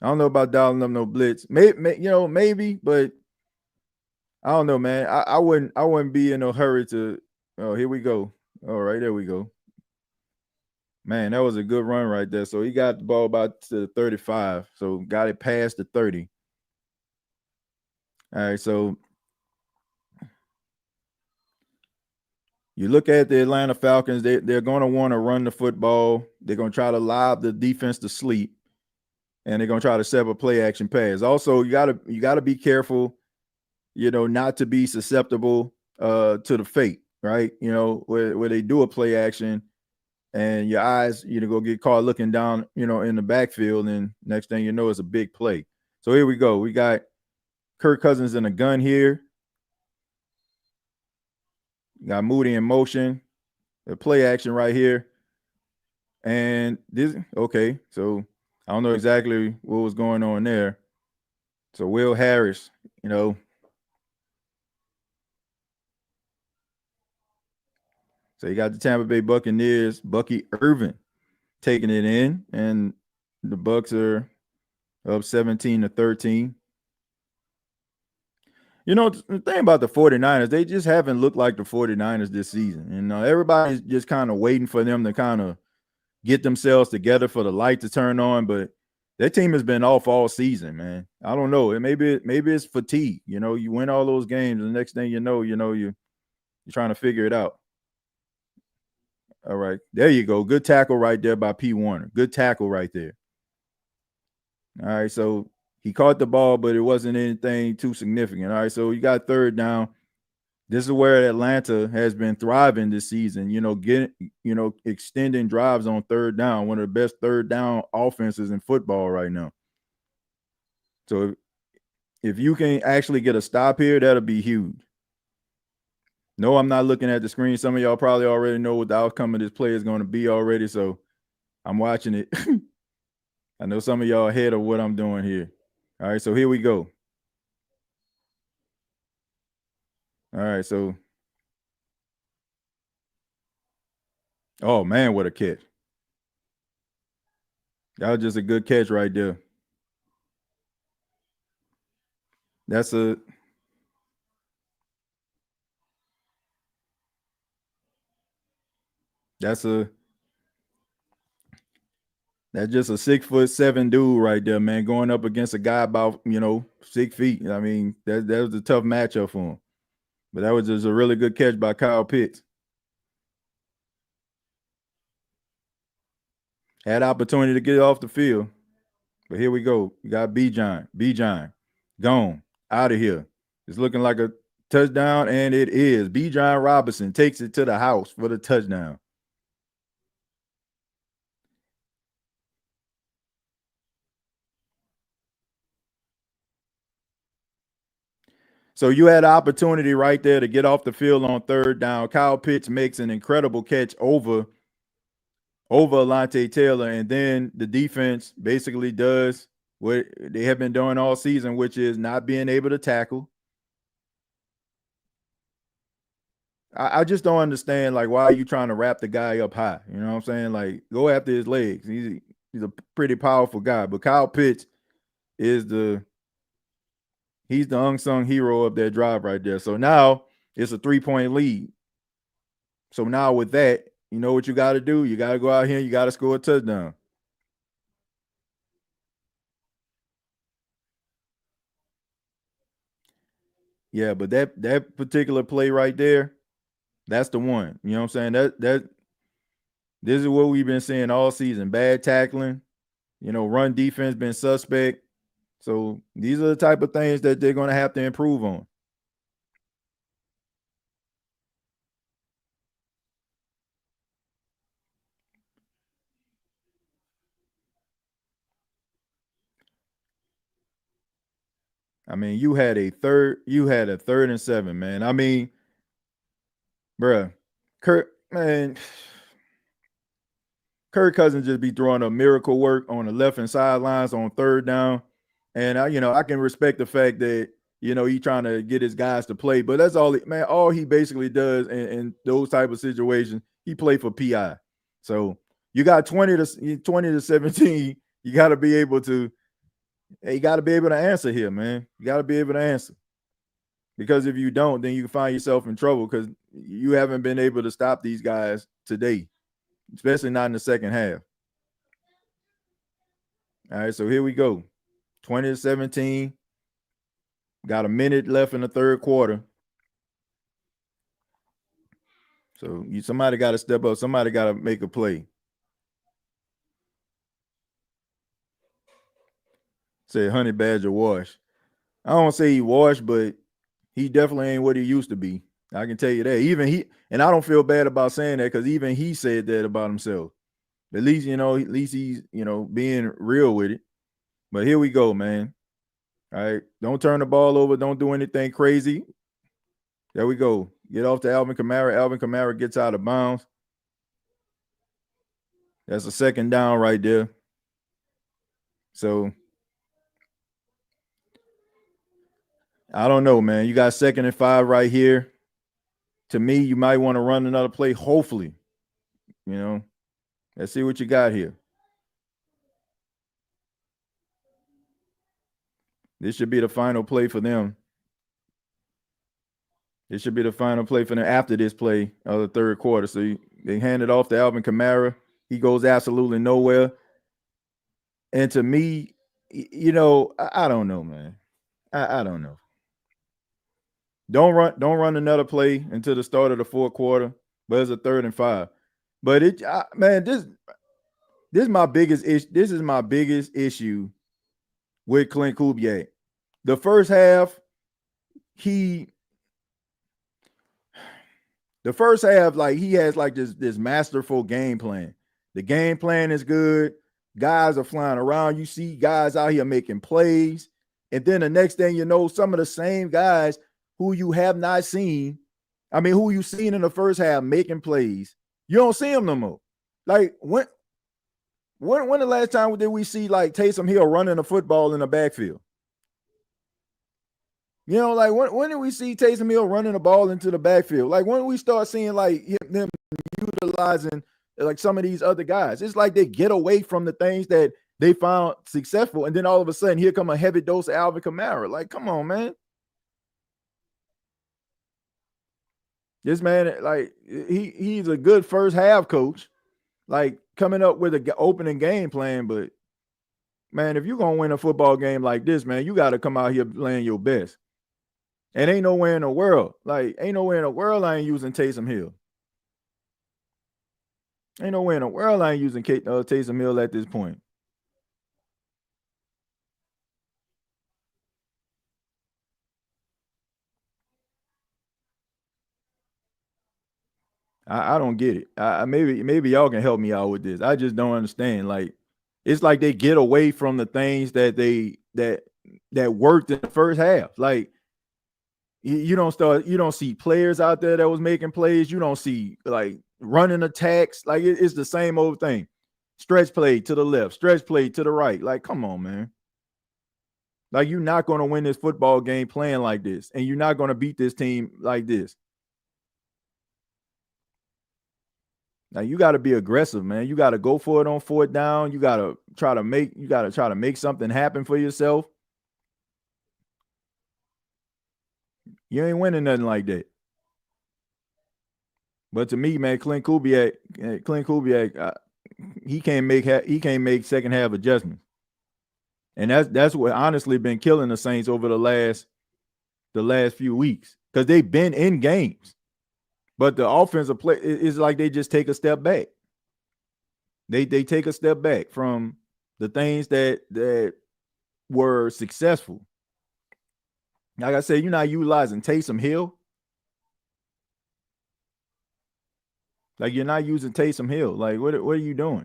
about dialing up no blitz. Maybe, but I don't know, man. I wouldn't be in a hurry to. Oh, here we go. All right, there we go. Man, that was a good run right there. So he got the ball about to the 35. So got it past the 30. All right, so you look at the Atlanta Falcons, they're going to want to run the football. They're going to try to lob the defense to sleep, and they're going to try to set up a play action pass. Also, you gotta be careful, not to be susceptible to the fake, right? Where they do a play action and your eyes, go get caught looking down, in the backfield, and next thing you know, it's a big play. So here we go. We got Kirk Cousins in a gun here. Got Moody in motion. The play action right here. And this, okay, so I don't know exactly what was going on there. So Will Harris, so you got the Tampa Bay Buccaneers, Bucky Irvin taking it in, and the Bucks are up 17-13. The thing about the 49ers, they just haven't looked like the 49ers this season. Everybody's just kind of waiting for them to kind of get themselves together for the light to turn on, but that team has been off all season, man. I don't know. Maybe it's fatigue. You win all those games, and the next thing you're trying to figure it out. All right. There you go. Good tackle right there by P. Warner. Good tackle right there. All right. So he caught the ball, but it wasn't anything too significant. All right. So you got third down. This is where Atlanta has been thriving this season, extending drives on third down, one of the best third down offenses in football right now. So if you can actually get a stop here, that'll be huge. No, I'm not looking at the screen. Some of y'all probably already know what the outcome of this play is going to be already, so I'm watching it. I know some of y'all ahead of what I'm doing here. All right, so here we go. All right, so oh man, what a catch. That was just a good catch right there. That's just a 6'7" dude right there, man, going up against a guy about 6 feet. I mean, that was a tough matchup for him. But that was just a really good catch by Kyle Pitts. Had opportunity to get off the field. But here we go. We got Bijan. Gone. Out of here. It's looking like a touchdown, and it is. Bijan Robinson takes it to the house for the touchdown. So you had an opportunity right there to get off the field on third down. Kyle Pitts makes an incredible catch over Alontae Taylor, and then the defense basically does what they have been doing all season, which is not being able to tackle. I just don't understand, like, why are you trying to wrap the guy up high? You know what I'm saying? Like, go after his legs. He's a pretty powerful guy, but Kyle Pitts is he's the unsung hero of that drive right there. So now it's a 3-point lead. So now with that, you know what you got to do? You got to go out here. You got to score a touchdown. Yeah, but that particular play right there, that's the one. You know what I'm saying? This is what we've been seeing all season. Bad tackling, run defense been suspect. So these are the type of things that they're going to have to improve on. I mean, you had a third and 7, man. I mean, bruh, Kirk Cousins just be throwing a miracle work on the left hand sidelines on third down. And I can respect the fact that, he's trying to get his guys to play, but that's all he basically does in those type of situations. He played for PI. So you got 20 to 17. You got to be able to answer here, man. You got to be able to answer. Because if you don't, then you can find yourself in trouble because you haven't been able to stop these guys today. especially not in the second half. All right, so here we go. 20-17. Got a minute left in the third quarter. So somebody got to step up. Somebody got to make a play. Say Honey Badger wash. I don't say he washed, but he definitely ain't what he used to be. I can tell you that. Even he, and I don't feel bad about saying that because even he said that about himself. At least, he's, being real with it. But here we go, man. All right. Don't turn the ball over. Don't do anything crazy. There we go. Get off to Alvin Kamara. Alvin Kamara gets out of bounds. That's a second down right there. So I don't know, man. You got 2nd and 5 right here. To me, you might want to run another play. Hopefully, let's see what you got here. This should be the final play for them. It should be the final play for them after this play of the third quarter. So they hand it off to Alvin Kamara. He goes absolutely nowhere. And to me, I don't know, man. I don't know. Don't run another play until the start of the fourth quarter, but it's a 3rd and 5. But this is my biggest issue. This is my biggest issue with Clint Kubiak. The first half, he has like this masterful game plan. The game plan is good. Guys are flying around. You see guys out here making plays. And then the next thing you know, some of the same guys who you have not seen, who you seen in the first half making plays, you don't see them no more. Like when the last time did we see like Taysom Hill running a football in the backfield? Like when did we see Taysom Hill running the ball into the backfield? Like when we start seeing like them utilizing like some of these other guys? It's like they get away from the things that they found successful, and then all of a sudden here come a heavy dose of Alvin Kamara. Like, come on, man. This man, like he's a good first half coach, like coming up with an opening game plan. But man, if you're gonna win a football game like this, man, you got to come out here playing your best. And ain't nowhere in the world I ain't using Taysom Hill. Ain't nowhere in the world I ain't using Taysom Hill at this point. I don't get it. Maybe y'all can help me out with this. I just don't understand. Like, it's like they get away from the things that that worked in the first half. Like, you don't see players out there that was making plays. You don't see like running attacks. Like it's the same old thing. Stretch play to the left, stretch play to the right. Like, come on, man. Like, you're not going to win this football game playing like this, and you're not going to beat this team like this. Now you got to be aggressive, man. You got to go for it on 4th down. You got to try to make something happen for yourself. You ain't winning nothing like that. But to me, man, Clint Kubiak, he can't make second half adjustments, and that's what honestly been killing the Saints over the last few weeks, because they've been in games, but the offensive play is like they just take a step back. They take a step back from the things that were successful. Like I said, you're not utilizing Taysom Hill. Like, you're not using Taysom Hill. Like, what are you doing?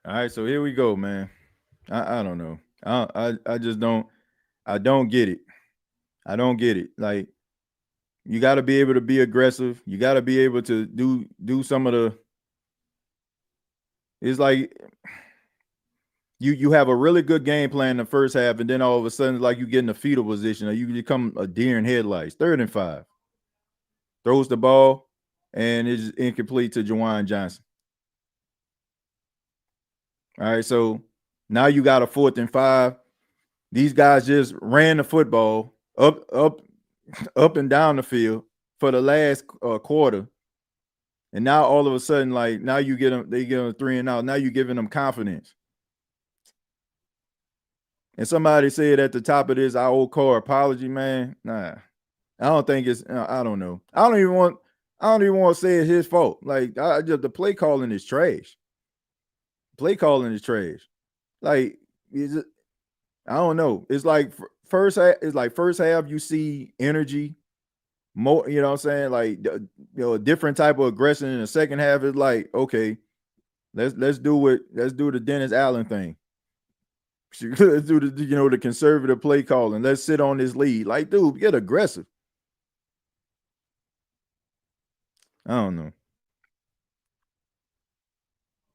All right, so here we go, man. I don't know. I just don't. I don't get it. I don't get it. Like, you got to be able to be aggressive. You got to be able to do some of the. It's like you have a really good game plan in the first half, and then all of a sudden, like, you get in a fetal position, or you become a deer in headlights. 3rd and 5. throws the ball, and it's incomplete to Juwan Johnson. All right, so now you got a 4th and 5. These guys just ran the football up and down the field for the last quarter, and now all of a sudden, like now you get them, they get them 3 and out. Now you're giving them confidence. And somebody said at the top of this, I owe Carr apology, man. Nah, I don't think it's. I don't know. I don't even want to say it's his fault. Like the play calling is trash. Play calling is trash. Like I don't know. It's like first half you see energy, more. You know what I'm saying? Like a different type of aggression. In the second half is like, okay, let's do the Dennis Allen thing. Let's do the conservative play calling. Let's sit on this lead. Like, dude, get aggressive. I don't know.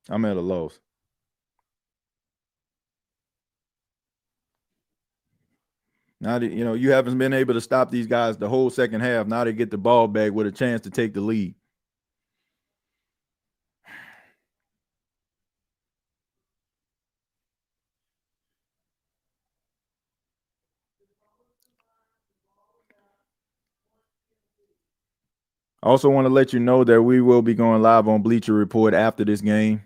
I'm at a loss. Now that you haven't been able to stop these guys the whole second half. Now they get the ball back with a chance to take the lead. I also want to let you know that we will be going live on Bleacher Report after this game.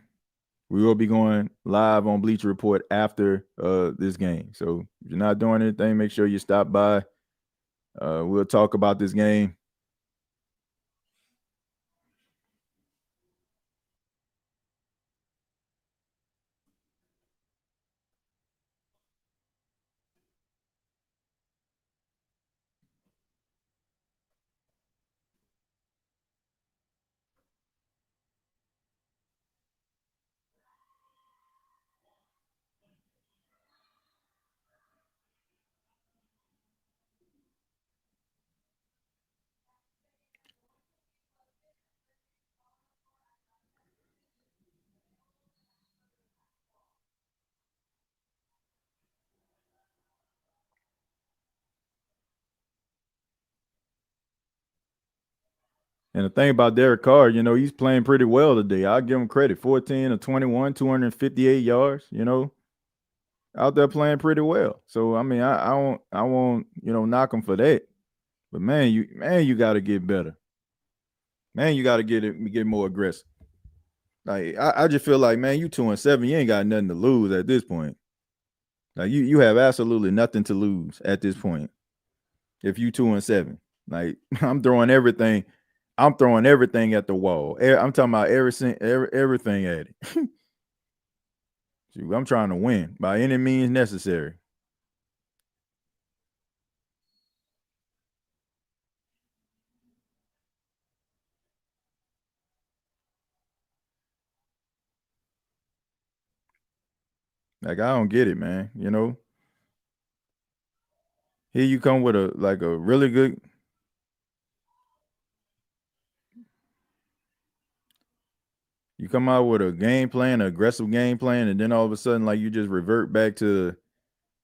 We will be going live on Bleacher Report after this game. So if you're not doing anything, make sure you stop by. We'll talk about this game. And the thing about Derek Carr, he's playing pretty well today. I'll give him credit. 14 of 21, 258 yards, out there playing pretty well. So I mean, I won't, knock him for that. But man, you got to get better. Man, you got to get more aggressive. Like I just feel like, man, you 2-7, you ain't got nothing to lose at this point. Like you have absolutely nothing to lose at this point. If you 2-7, like I'm throwing everything at the wall. I'm talking about everything at it. I'm trying to win by any means necessary. Like I don't get it, man. Here you come with a really good. You come out with a game plan, an aggressive game plan, and then all of a sudden, like you just revert back to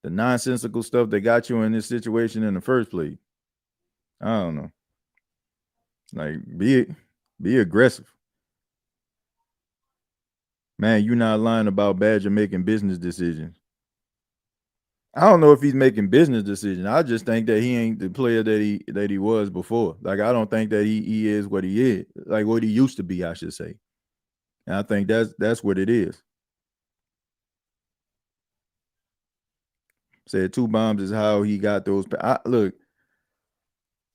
the nonsensical stuff that got you in this situation in the first place. I don't know. Like be aggressive. Man, you're not lying about Badger making business decisions. I don't know if he's making business decisions. I just think that he ain't the player that he was before. Like I don't think that he is what he is, like what he used to be, I should say. And I think that's what it is. Said 2 bombs is how he got those. Look,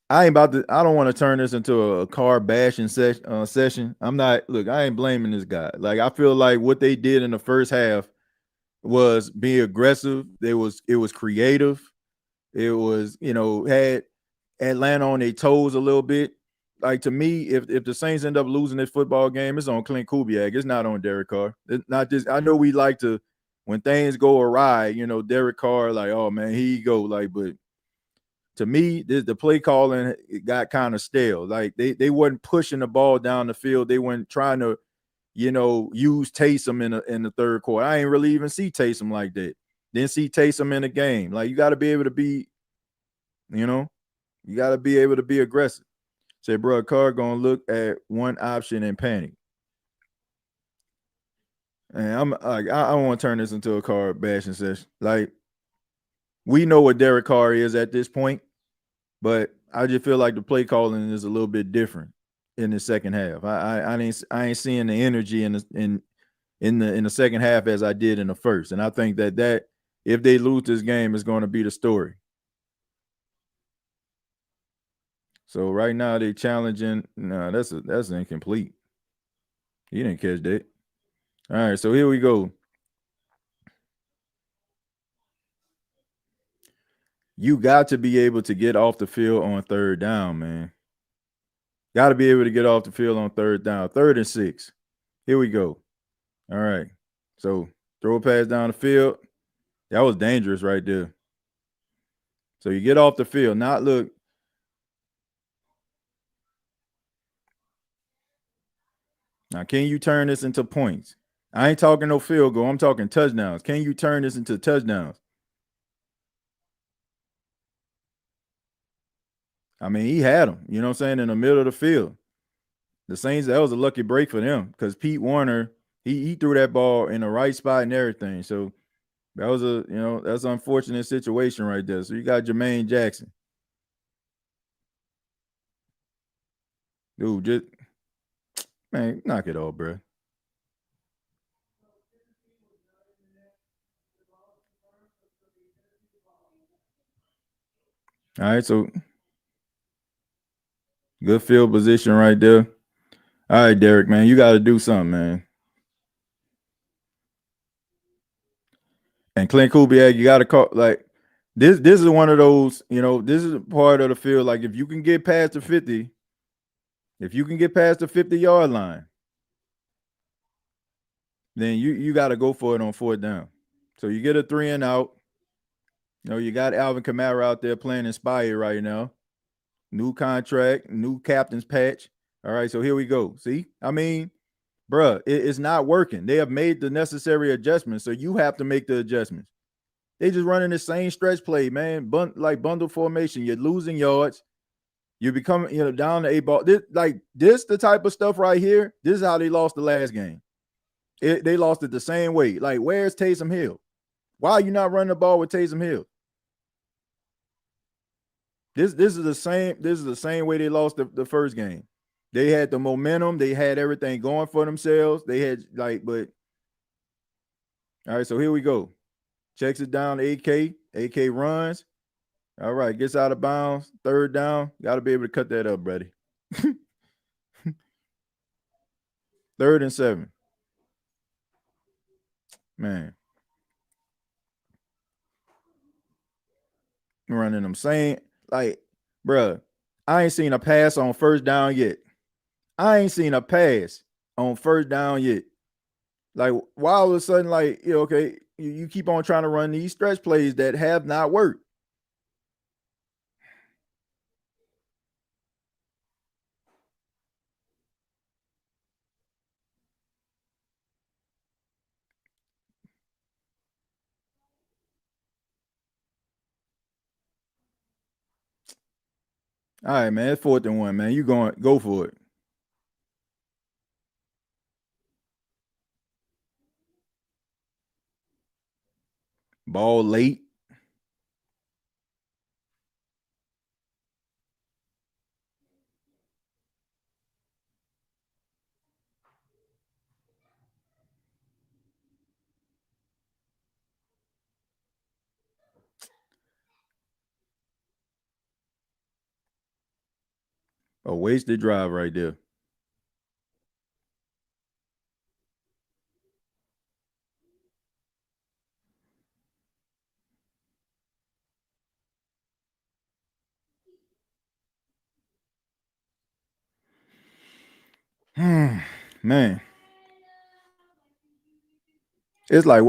I don't want to turn this into a car bashing session. I'm not. Look, I ain't blaming this guy. Like I feel like what they did in the first half was be aggressive. It was creative. It was had Atlanta on their toes a little bit. Like to me, if the Saints end up losing this football game, it's on Clint Kubiak. It's not on Derek Carr. It's not just. I know we like to when things go awry. Derek Carr like, oh man, here you go. Like, but to me, the play calling got kind of stale. Like they wasn't pushing the ball down the field. They weren't trying to, use Taysom in the third quarter. I ain't really even see Taysom like that. Didn't see Taysom in the game. Like you got to be able to be, you got to be able to be aggressive. Say, bro, Carr gonna look at one option and panic. And I'm like, I don't want to turn this into a Carr bashing session. Like, we know what Derek Carr is at this point, but I just feel like the play calling is a little bit different in the second half. I ain't seeing the energy in the second half as I did in the first, and I think that if they lose this game is going to be the story. So right now they challenging. No, that's incomplete. He didn't catch that. All right, so here we go. You got to be able to get off the field on third down, man. Got to be able to get off the field on third down. 3rd and 6. Here we go. All right. So throw a pass down the field. That was dangerous right there. So you get off the field. Not look. Now, can you turn this into points? I ain't talking no field goal. I'm talking touchdowns. Can you turn this into touchdowns? I mean, he had them, you know what I'm saying, in the middle of the field. The Saints, that was a lucky break for them because Pete Warner, he threw that ball in the right spot and everything. So that was that's an unfortunate situation right there. So you got Jermaine Jackson. Dude, just, man, knock it off, bro. All right, so good field position right there. All right, Derek, man, you got to do something, man. And Clint Kubiak, you got to call like this. This is one of those, this is a part of the field. Like if you can get past the 50, if you can get past the 50-yard line, then you got to go for it on 4th down. So you get a 3 and out. You got Alvin Kamara out there playing inspired right now. New contract, new captain's patch. All right, so here we go. See, I mean, bruh, it's not working. They have made the necessary adjustments, so you have to make the adjustments. They just running the same stretch play, man. Like bundle formation. You're losing yards. You're becoming, down to 8 ball. This, the type of stuff right here. This is how they lost the last game. They lost it the same way. Like, where's Taysom Hill? Why are you not running the ball with Taysom Hill? This is the same. This is the same way they lost the first game. They had the momentum. They had everything going for themselves. They had but all right. So here we go. Checks it down to AK. AK runs. All right, gets out of bounds. 3rd down. Got to be able to cut that up, buddy. 3rd and 7. Man. Running them same. Like, bruh, I ain't seen a pass on 1st down yet. I ain't seen a pass on 1st down yet. Like, why all of a sudden, like, okay, you keep on trying to run these stretch plays that have not worked. All right, man. It's 4th and 1, man. You go for it. Ball late. A wasted drive right there. Man. It's like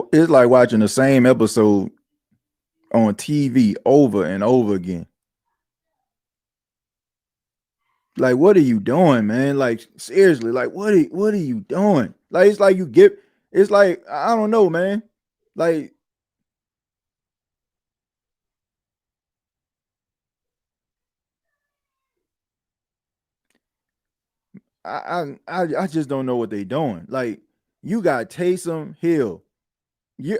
watching the same episode on TV over and over again. Like, what are you doing, man? Like, seriously, like, what are you doing? Like, it's like it's like, I don't know, man. Like, I just don't know what they're doing. Like, you got Taysom Hill.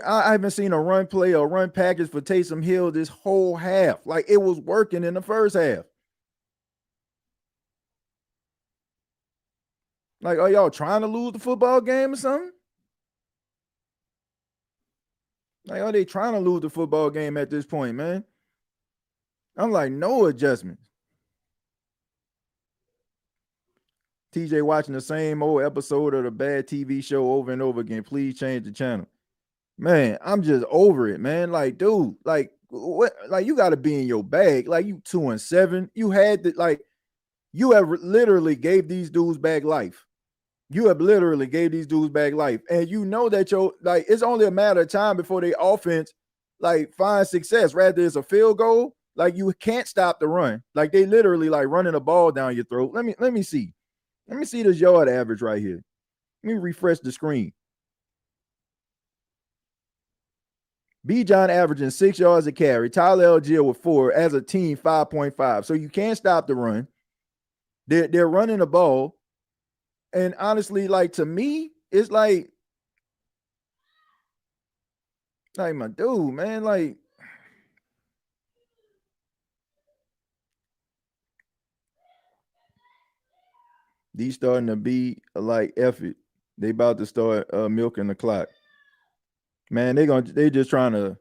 I haven't seen a run play or run package for Taysom Hill this whole half. Like, it was working in the first half. Like, are y'all trying to lose the football game or something? Like, are they trying to lose the football game at this point, man? I'm like, no adjustments. TJ watching the same old episode of the bad TV show over and over again. Please change the channel. Man, I'm just over it, man. Like, dude, like what? Like, you got to be in your bag. Like, you 2-7. You had to, like, you have literally gave these dudes back life. You have literally gave these dudes back life, and you know that it's only a matter of time before the offense like finds success. Rather, it's a field goal. Like, you can't stop the run. Like, they literally like running a ball down your throat. Let me see. Let me see this yard average right here. Let me refresh the screen. Bijan averaging 6 yards a carry. Tyler Algier with 4. As a team, 5.5. So you can't stop the run. They're running the ball. And honestly, like, to me, it's like my dude, man, like, these starting to be like effort. They about to start milking the clock. Man, they just trying to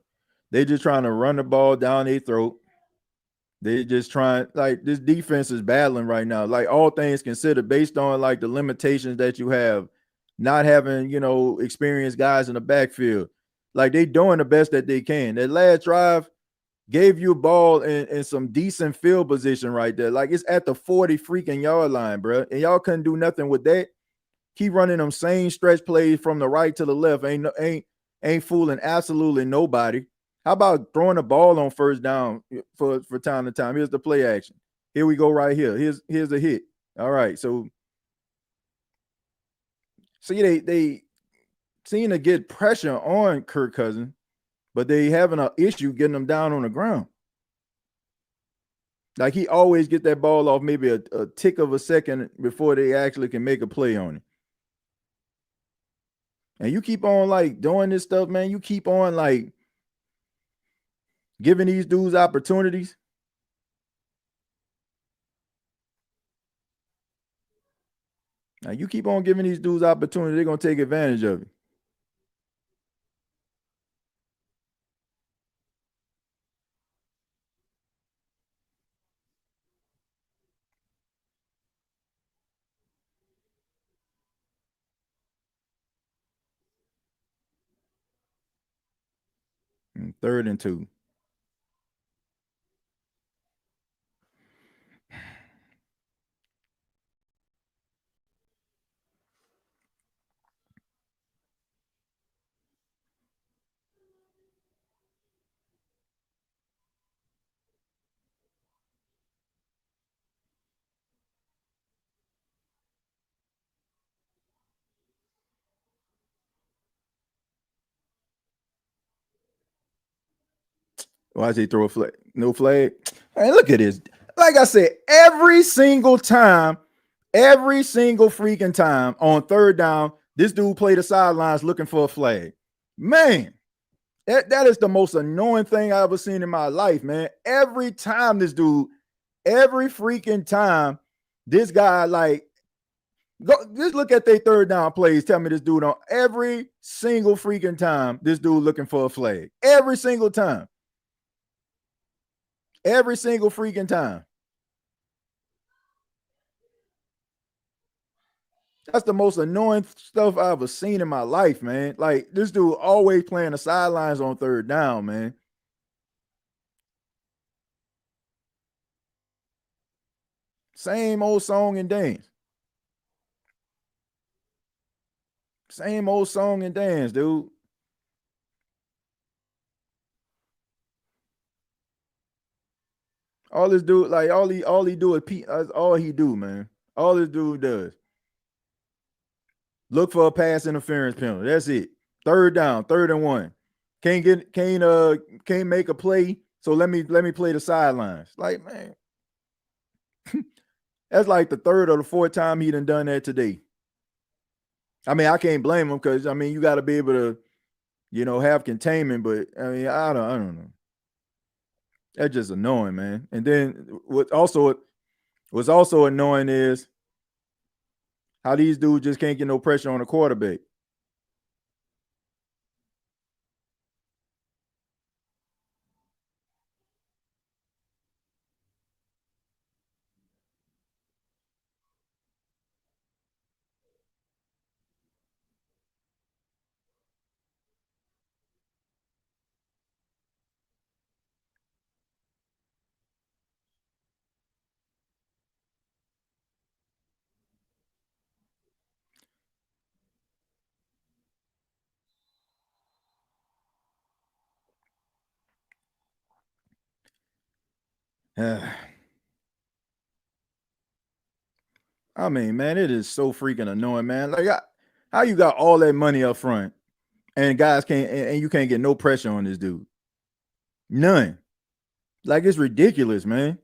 run the ball down their throat. They just trying, like, this defense is battling right now. Like, all things considered, based on like the limitations that you have, not having, experienced guys in the backfield. Like, they doing the best that they can. That last drive gave you a ball in some decent field position right there. Like, it's at the 40 freaking yard line, bro. And y'all couldn't do nothing with that. Keep running them same stretch plays from the right to the left. Ain't fooling absolutely nobody. How about throwing the ball on first down for time to time? Here's the play action. Here we go right here. Here's a hit. All right. So see, they seem to get pressure on Kirk Cousins, but they having an issue getting them down on the ground. Like, he always get that ball off maybe a tick of a second before they actually can make a play on it. And you keep on like doing this stuff, man. You keep on like giving these dudes opportunities. Now, you keep on giving these dudes opportunity, they're gonna take advantage of it. And 3rd and 2. Why they throw a flag? No flag. Hey, look at this. Like I said, every single freaking time on 3rd down, this dude played the sidelines looking for a flag. Man, that is the most annoying thing I ever seen in my life, man. Every freaking time, this guy, like, go just look at their 3rd down plays. Tell me this dude on every single freaking time, this dude looking for a flag. Every single time. Every single freaking time. That's the most annoying stuff I've ever seen in my life, man. Like, this dude always playing the sidelines on 3rd down, man. Same old song and dance. Same old song and dance, dude. All this dude, like, all he do is that's all he do, man. All this dude does. Look for a pass interference penalty. That's it. 3rd down, 3rd and 1. Can't make a play. So let me play the sidelines. Like, man. That's like the third or the fourth time he done that today. I mean, I can't blame him because I mean you got to be able to, have containment. But I mean, I don't know. That's just annoying, man. And then what's also annoying is how these dudes just can't get no pressure on the quarterback. I mean, man, it is so freaking annoying, man. Like, how you got all that money up front and guys can't and you can't get no pressure on this dude? None. Like it's ridiculous, man.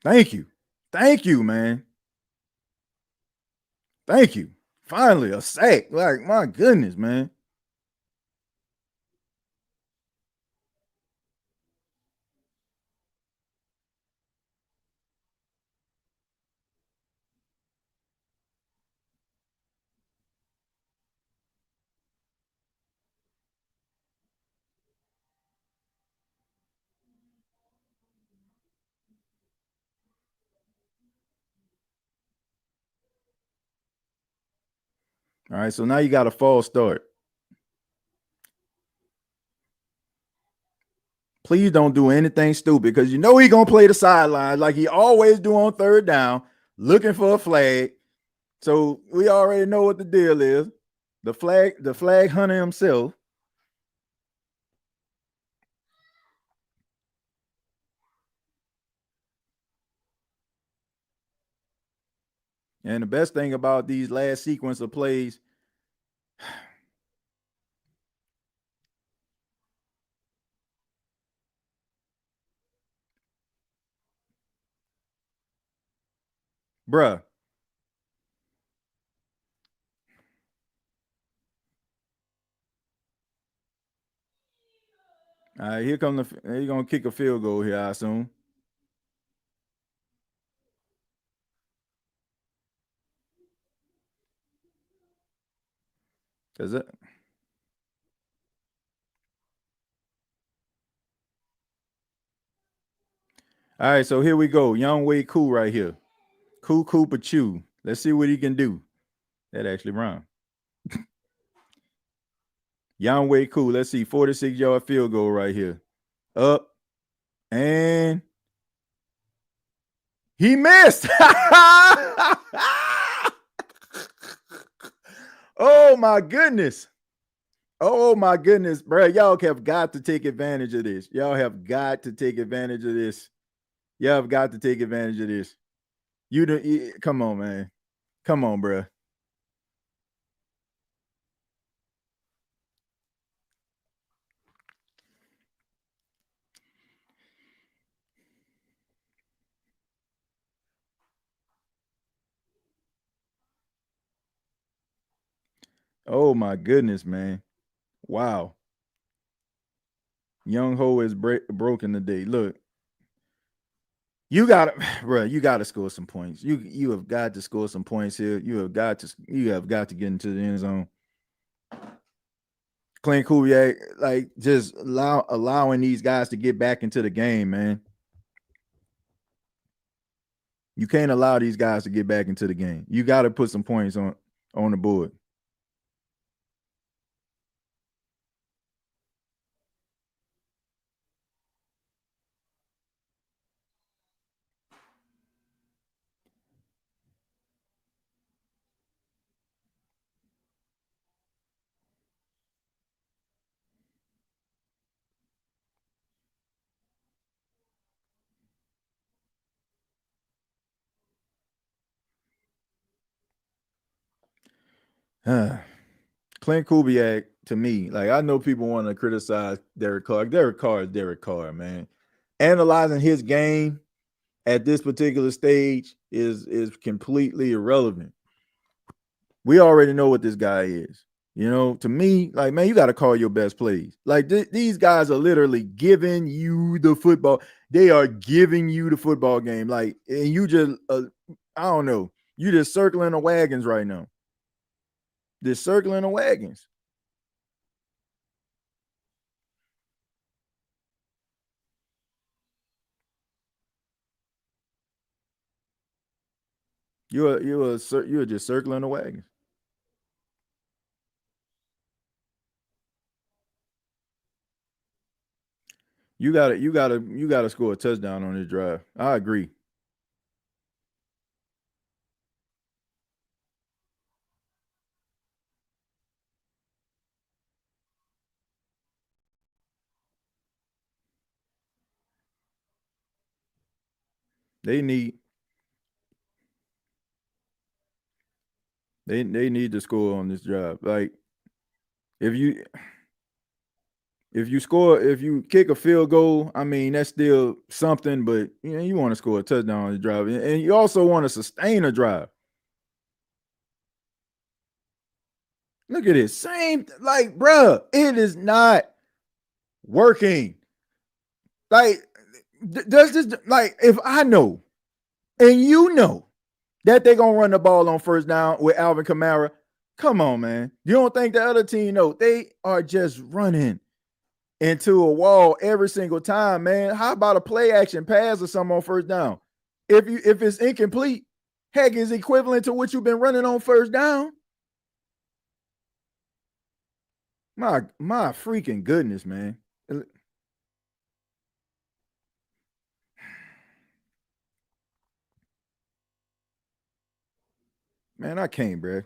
Thank you. Thank you, man. Thank you. Finally, a sack. Like, my goodness, man. All right, so now you got a false start. Please don't do anything stupid because you know he gonna play the sidelines like he always do on third down, looking for a flag. So we already know what the deal is. The flag hunter himself. And the best thing about these last sequence of plays, bruh. All right, here come the. He's gonna kick a field goal here, I assume. Cause it, all right, so here we go. Young Way Cool right here. Cool Cooper Chew. Let's see what he can do. That actually rhymed. Young Way Cool. Let's see. 46-yard field goal right here. Up and he missed. Oh my goodness. Oh my goodness, bro. Y'all have got to take advantage of this. Y'all have got to take advantage of this. Y'all have got to take advantage of this. Come on, man. Come on, bro. Oh my goodness, man. Wow. Young Ho is broken today. Look, you got to, bro. You got to score some points. You have got to score some points here. You have got to get into the end zone. Clint Kubiak, like just allowing these guys to get back into the game, man. You can't allow these guys to get back into the game. You got to put some points on the board. Clint Kubiak, to me, like I know people want to criticize Derek Carr. Derek Carr is Derek Carr, man. Analyzing his game at this particular stage is completely irrelevant. We already know what this guy is. You know, to me, like, man, you got to call your best plays. Like, these guys are literally giving you the football. They are giving you the football game. Like, and you just, I don't know, you just circling the wagons right now. Just circling the wagons. You're just circling the wagons. You gotta score a touchdown on this drive. I agree. They need they need to score on this drive. Like if you if you kick a field goal, I mean that's still something, but you know, you want to score a touchdown on the drive, and you also want to sustain a drive. Look at this, same like, bruh, it is not working. Like, does this like if I know and you know that they're gonna run the ball on first down with Alvin Kamara? Come on, man. You don't think the other team know they are just running into a wall every single time, man? How about a play action pass or something on first down? If it's incomplete, heck, is equivalent to what you've been running on first down. My freaking goodness, man. Man, I can't, bro.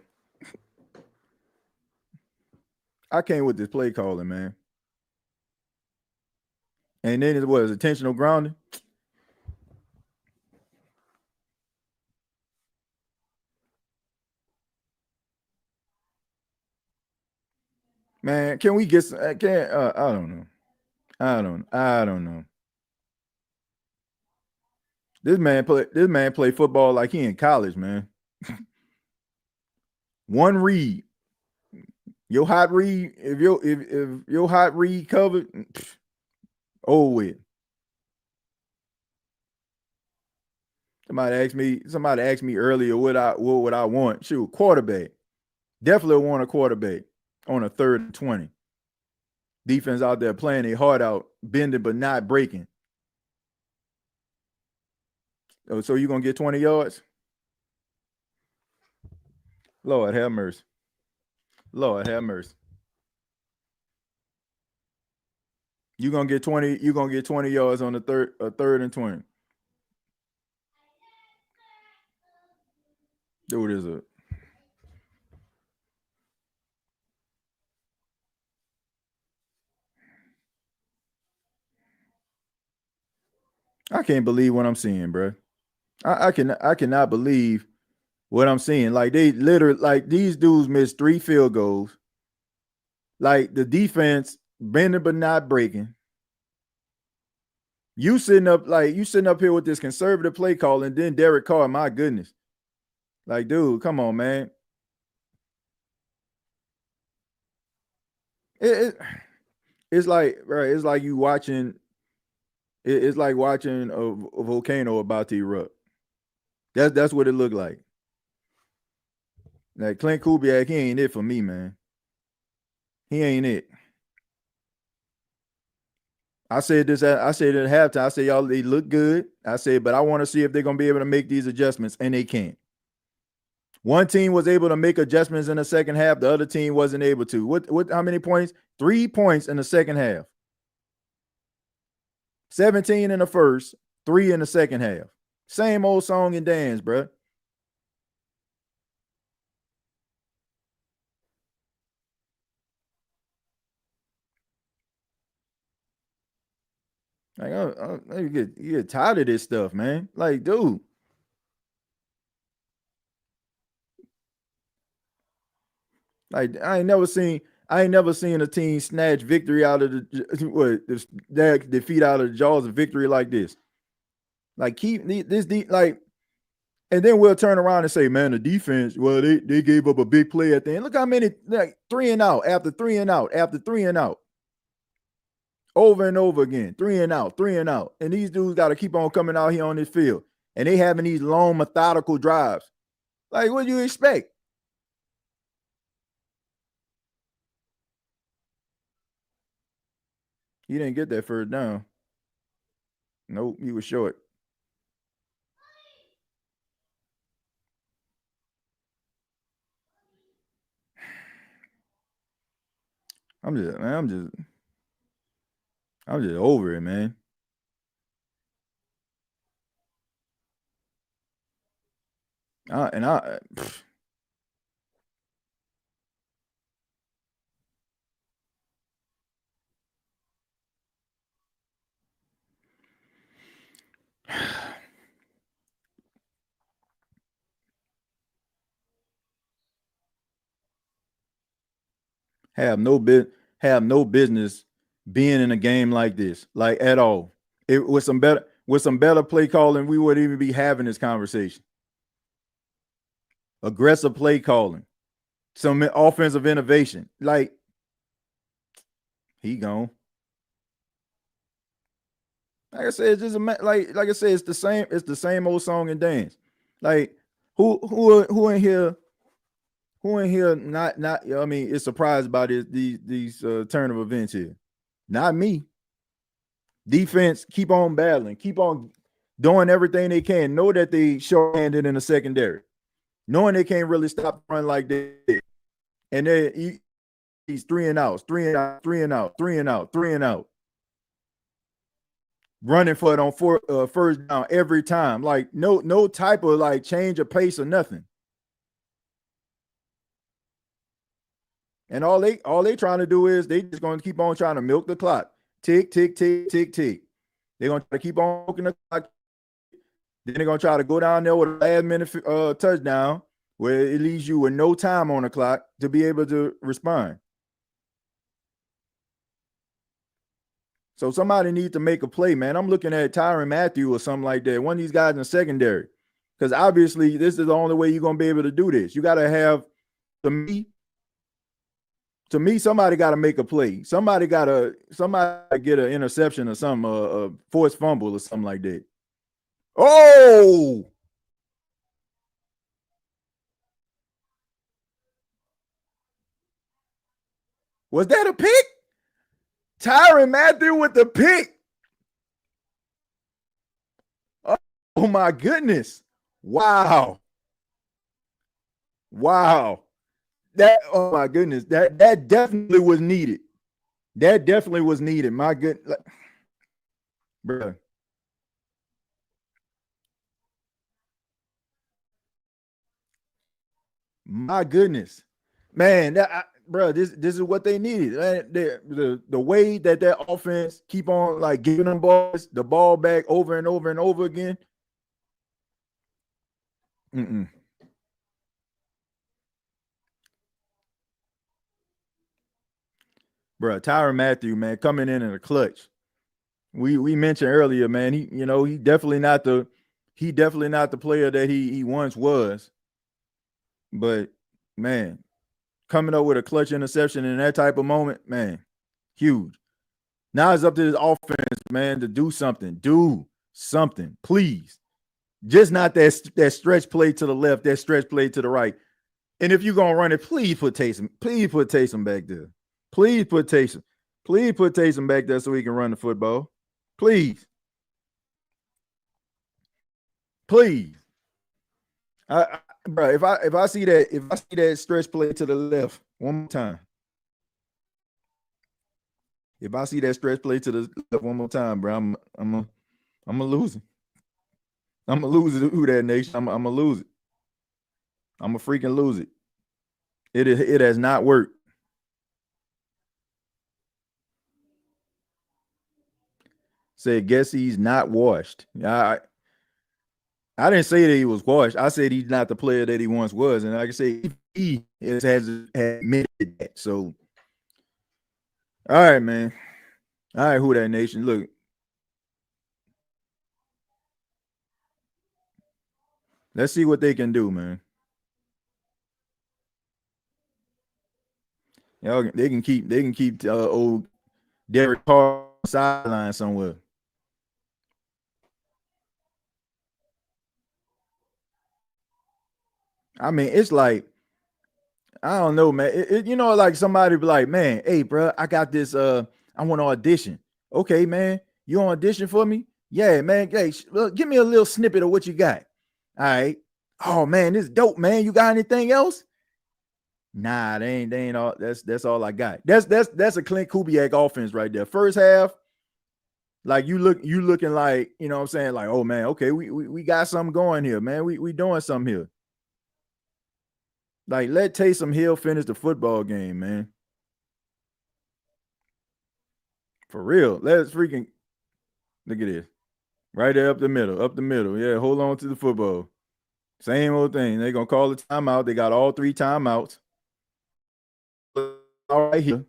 I can't with this play calling, man. And then it was intentional grounding. Man, can we get some? Can I don't know. I don't know. This man play football like he in college, man. One read, your hot read. If your hot read covered, oh with. Somebody asked me earlier what would I want? Shoot, quarterback. Definitely want a quarterback on a 3rd and 20. Defense out there playing their heart out, bending but not breaking. Oh, so you gonna get 20 yards? Lord have mercy. Lord have mercy. You gonna get 20 yards on the third and 20. Dude is a I can't believe what I'm seeing, bro. I cannot believe what I'm seeing. Like they literally like these dudes missed 3 field goals. Like the defense bending but not breaking. You sitting up here with this conservative play call, and then Derek Carr. My goodness, like dude, come on, man. It, it it's like right. It's like you watching. It's like watching a volcano about to erupt. That's what it looked like. Like Clint Kubiak, he ain't it for me, man. He ain't it. I said at halftime. I said y'all they look good. I said, but I want to see if they're gonna be able to make these adjustments, and they can't. One team was able to make adjustments in the second half. The other team wasn't able to. What? How many points? 3 points in the second half. 17 in the first, 3 in the second half. Same old song and dance, bro. Like, you get tired of this stuff, man. Like, dude, Like I ain't never seen a team snatch victory out of that defeat out of the jaws of victory like this. Like keep this like, and then we'll turn around and say, man, the defense, well, they gave up a big play at the end. Look how many, like 3 and out after 3 and out after 3 and out. Over and over again, 3 and out, 3 and out. And these dudes got to keep on coming out here on this field. And they having these long, methodical drives. Like, what do you expect? He didn't get that first down. Nope, he was short. I'm just over it, man. have no business being in a game like this, like at all. It with some better play calling, we wouldn't even be having this conversation. Aggressive play calling, some offensive innovation. Like he gone. Like I said, it's just like I said, it's the same. It's the same old song and dance. Like who in here? Who in here not? I mean, is surprised by these turn of events here. Not me. Defense, keep on battling, keep on doing everything they can. Know that they short-handed in the secondary, knowing they can't really stop the run like they did. And then he's 3 and out, 3 and out, 3 and out, 3 and out, 3 and out. Running for it on first down every time. Like no type of like change of pace or nothing. And all they trying to do is they just going to keep on trying to milk the clock. Tick, tick, tick, tick, tick. They're going to try to keep on milking the clock. Then they're going to try to go down there with a last minute touchdown where it leaves you with no time on the clock to be able to respond. So somebody needs to make a play, man. I'm looking at Tyrann Mathieu or something like that. One of these guys in the secondary. Because obviously this is the only way you're going to be able to do this. You got to have, to me, somebody got to make a play. Somebody get an interception or something, a forced fumble or something like that. Oh! Was that a pick? Tyrann Mathieu with the pick. Oh my goodness. Wow. That, oh my goodness. That definitely was needed. That definitely was needed. My good, bro. My goodness, man. Bro, this is what they needed. The way that offense keep on like giving them the ball back over and over and over again. Bro, Tyrann Mathieu, man, coming in a clutch. We mentioned earlier, man. He definitely not the player that he once was. But man, coming up with a clutch interception in that type of moment, man, huge. Now it's up to his offense, man, to do something. Do something, please. Just not that stretch play to the left, that stretch play to the right. And if you're gonna run it, please put Taysom back there. Please put Taysom back there so he can run the football. Please. Please. Bro, if I see that stretch play to the left one more time. If I see that stretch play to the left one more time, bro, I'm gonna lose it. I'm gonna lose it. Who that nation? I'm gonna lose it. I'm gonna freaking lose it. It has not worked. Said, guess he's not washed. I didn't say that he was washed. I said he's not the player that he once was. And like I say, he has admitted that. So, all right, man. All right, who that nation? Look, let's see what they can do, man. Y'all, they can keep old Derek Carr sideline somewhere. I mean, it's like I don't know, man. Like somebody be like, man, hey, bro, I got this. I want to audition. Okay, man, you want to audition for me? Yeah, man. Hey, give me a little snippet of what you got. All right. Oh man, this is dope, man. You got anything else? Nah, they ain't all. That's all I got. That's a Clint Kubiak offense right there. First half, like you looking like what I'm saying, like, oh man, okay, we got something going here, man. We doing something here. Like, let Taysom Hill finish the football game, man. For real. Let's freaking look at this. Right there up the middle. Up the middle. Yeah, hold on to the football. Same old thing. They're gonna call the timeout. They got all three timeouts. All right here.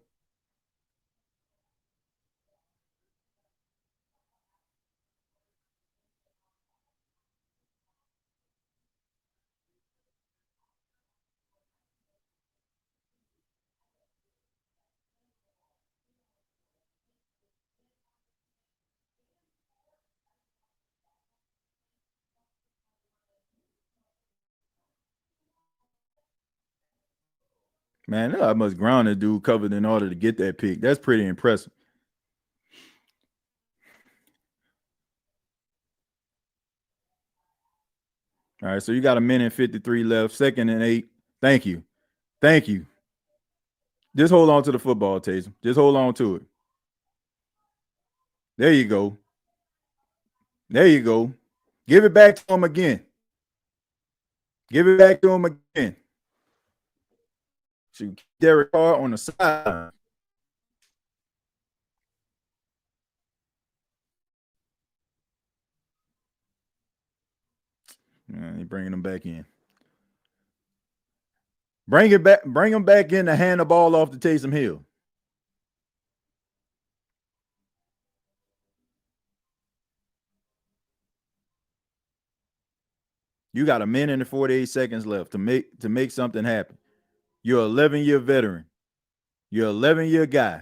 Man, look how much ground that dude covered in order to get that pick. That's pretty impressive. All right, so you got a minute and 53 left, 2nd and 8. Thank you. Thank you. Just hold on to the football, Taysom. Just hold on to it. There you go. There you go. Give it back to him again. Give it back to him again. So Derek Carr on the side. He bringing him back in. Bring it back. Bring him back in to hand the ball off to Taysom Hill. You got a minute and 48 seconds left to make something happen. You're an 11-year veteran. You're an 11-year guy.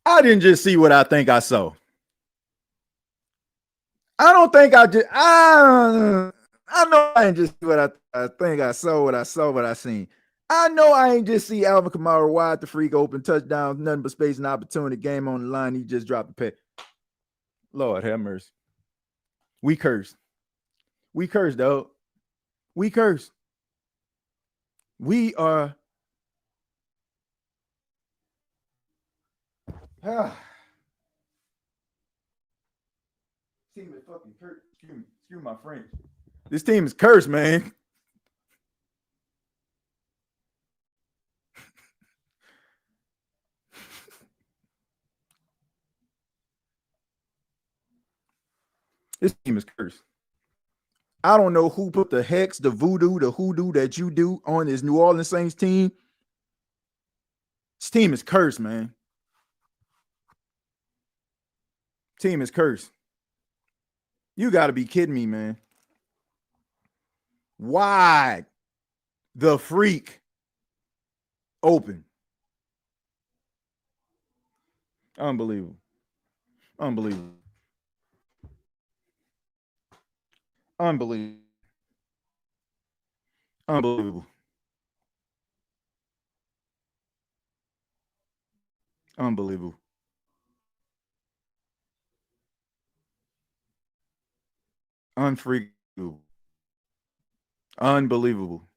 I didn't just see what I think I saw. I don't think I just. I know I ain't just see what I think I saw. What I seen. I know I ain't just see Alvin Kamara wide the freak open touchdown, nothing but space and opportunity. Game on the line. He just dropped the pick. Lord have mercy. We cursed. We cursed, dog. We cursed. We are. Team is fucking cursed. Excuse my French. This team is cursed, man. This team is cursed. I don't know who put the hex, the voodoo, the hoodoo that you do on this New Orleans Saints team. This team is cursed, man. Team is cursed. You got to be kidding me, man. Why the freak open? Unbelievable. Unbelievable. Unbelievable. Unbelievable. Unbelievable. Unfreakable. Unbelievable.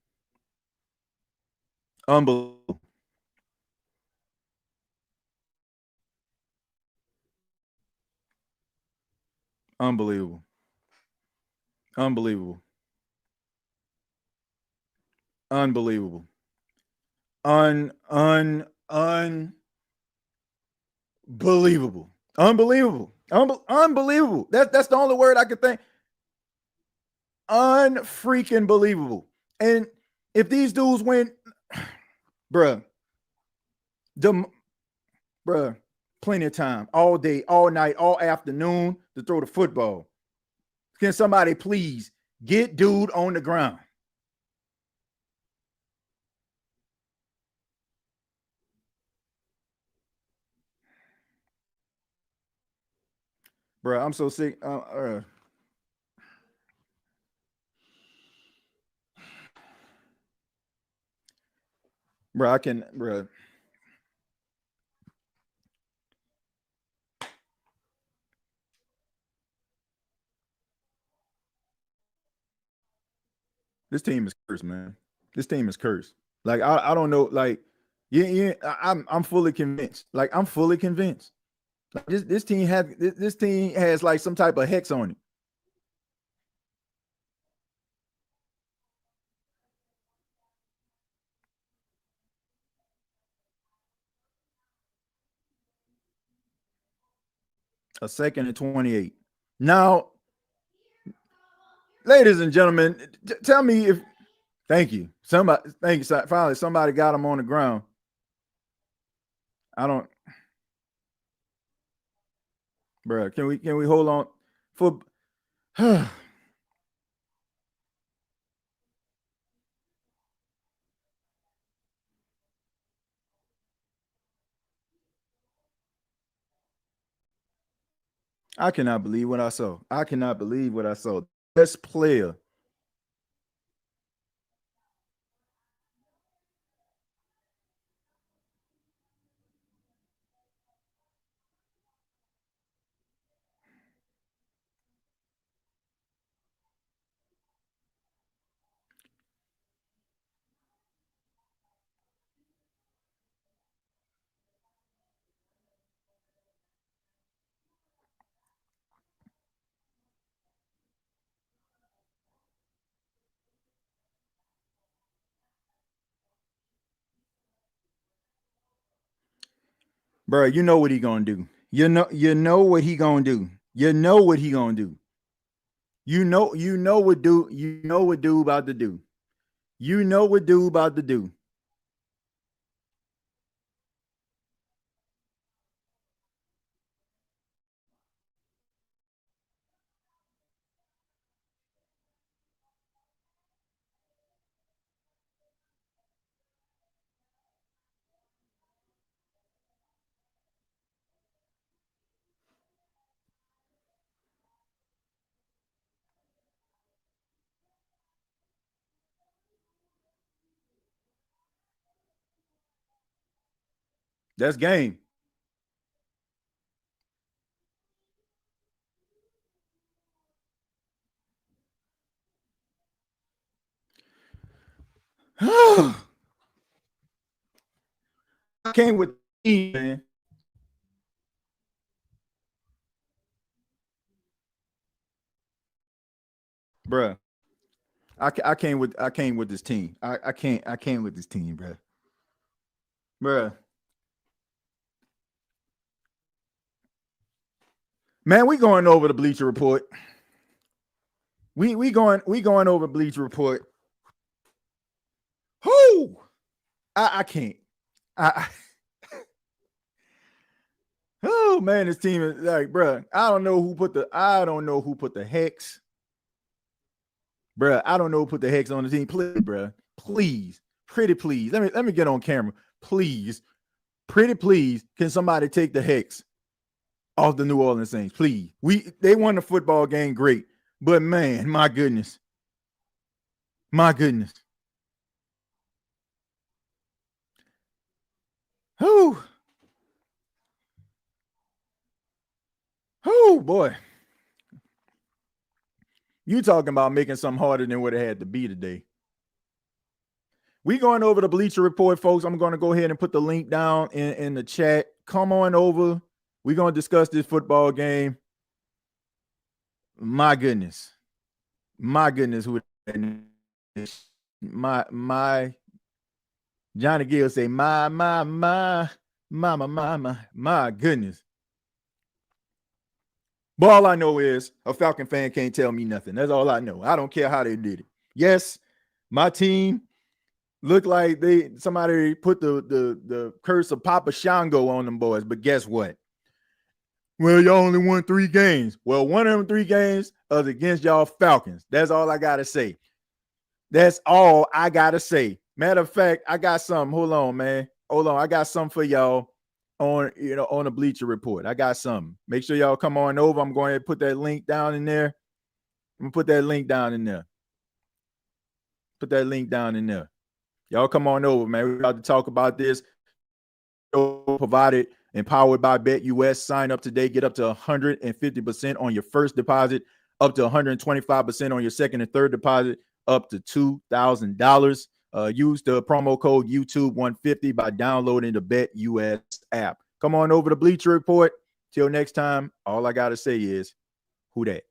Unbelievable. Unbelievable. Unbelievable. Unbelievable. Unbelievable. Unbelievable. Unbelievable. That's the only word I could think. Unfreaking believable. And if these dudes win, bruh, the bruh, plenty of time, all day, all night, all afternoon to throw the football. Can somebody please get dude on the ground? Bruh, I'm so sick. Bruh, I can, bruh. This team is cursed, man. This team is cursed. Like I don't know. Like yeah, I'm fully convinced. Like I'm fully convinced. Like, this team has like some type of hex on it. A second and 28. Now, ladies and gentlemen, tell me if thank you. Thank you. Finally, somebody got him on the ground. I don't, bro. Can we hold on for? I cannot believe what I saw. I cannot believe what I saw. Best player. Bro, you know what he gonna do. You know what he gonna do. You know what he gonna do. You know what dude about to do. You know what dude about to do. That's game. I came with man. Bruh. I came with this team. I can't with this team, bruh. Bruh. Man, we going over the Bleacher Report. We going over Bleacher Report. Who? I can't. I oh man, this team is like, bruh. I don't know who put the hex, bruh. I don't know who put the hex on the team. Please, bruh. Please, pretty please. Let me get on camera. Please, pretty please. Can somebody take the hex off the New Orleans Saints? Please. They won the football game, great. But man, my goodness. My goodness. Who? Who boy. You talking about making something harder than what it had to be today. We going over the Bleacher Report, folks. I'm going to go ahead and put the link down in the chat. Come on over. We're going to discuss this football game. My goodness. Who my Johnny Gill say, my goodness. But all I know is a Falcon fan can't tell me nothing. That's all I know. I don't care how they did it. Yes, my team looked like somebody put the curse of Papa Shango on them boys. But guess what? Well, y'all only won 3 games. Well, one of them 3 games was against y'all Falcons. That's all I got to say. That's all I got to say. Matter of fact, I got something. Hold on, man. Hold on. I got something for y'all on the Bleacher Report. I got something. Make sure y'all come on over. I'm going to put that link down in there. I'm going to put that link down in there. Put that link down in there. Y'all come on over, man. We're about to talk about this. Provided and powered by BETUS. Sign up today. Get up to 150% on your first deposit, up to 125% on your second and third deposit, up to $2,000. Use the promo code YouTube150 by downloading the BETUS app. Come on over to Bleacher Report. Till next time, all I got to say is, who dat?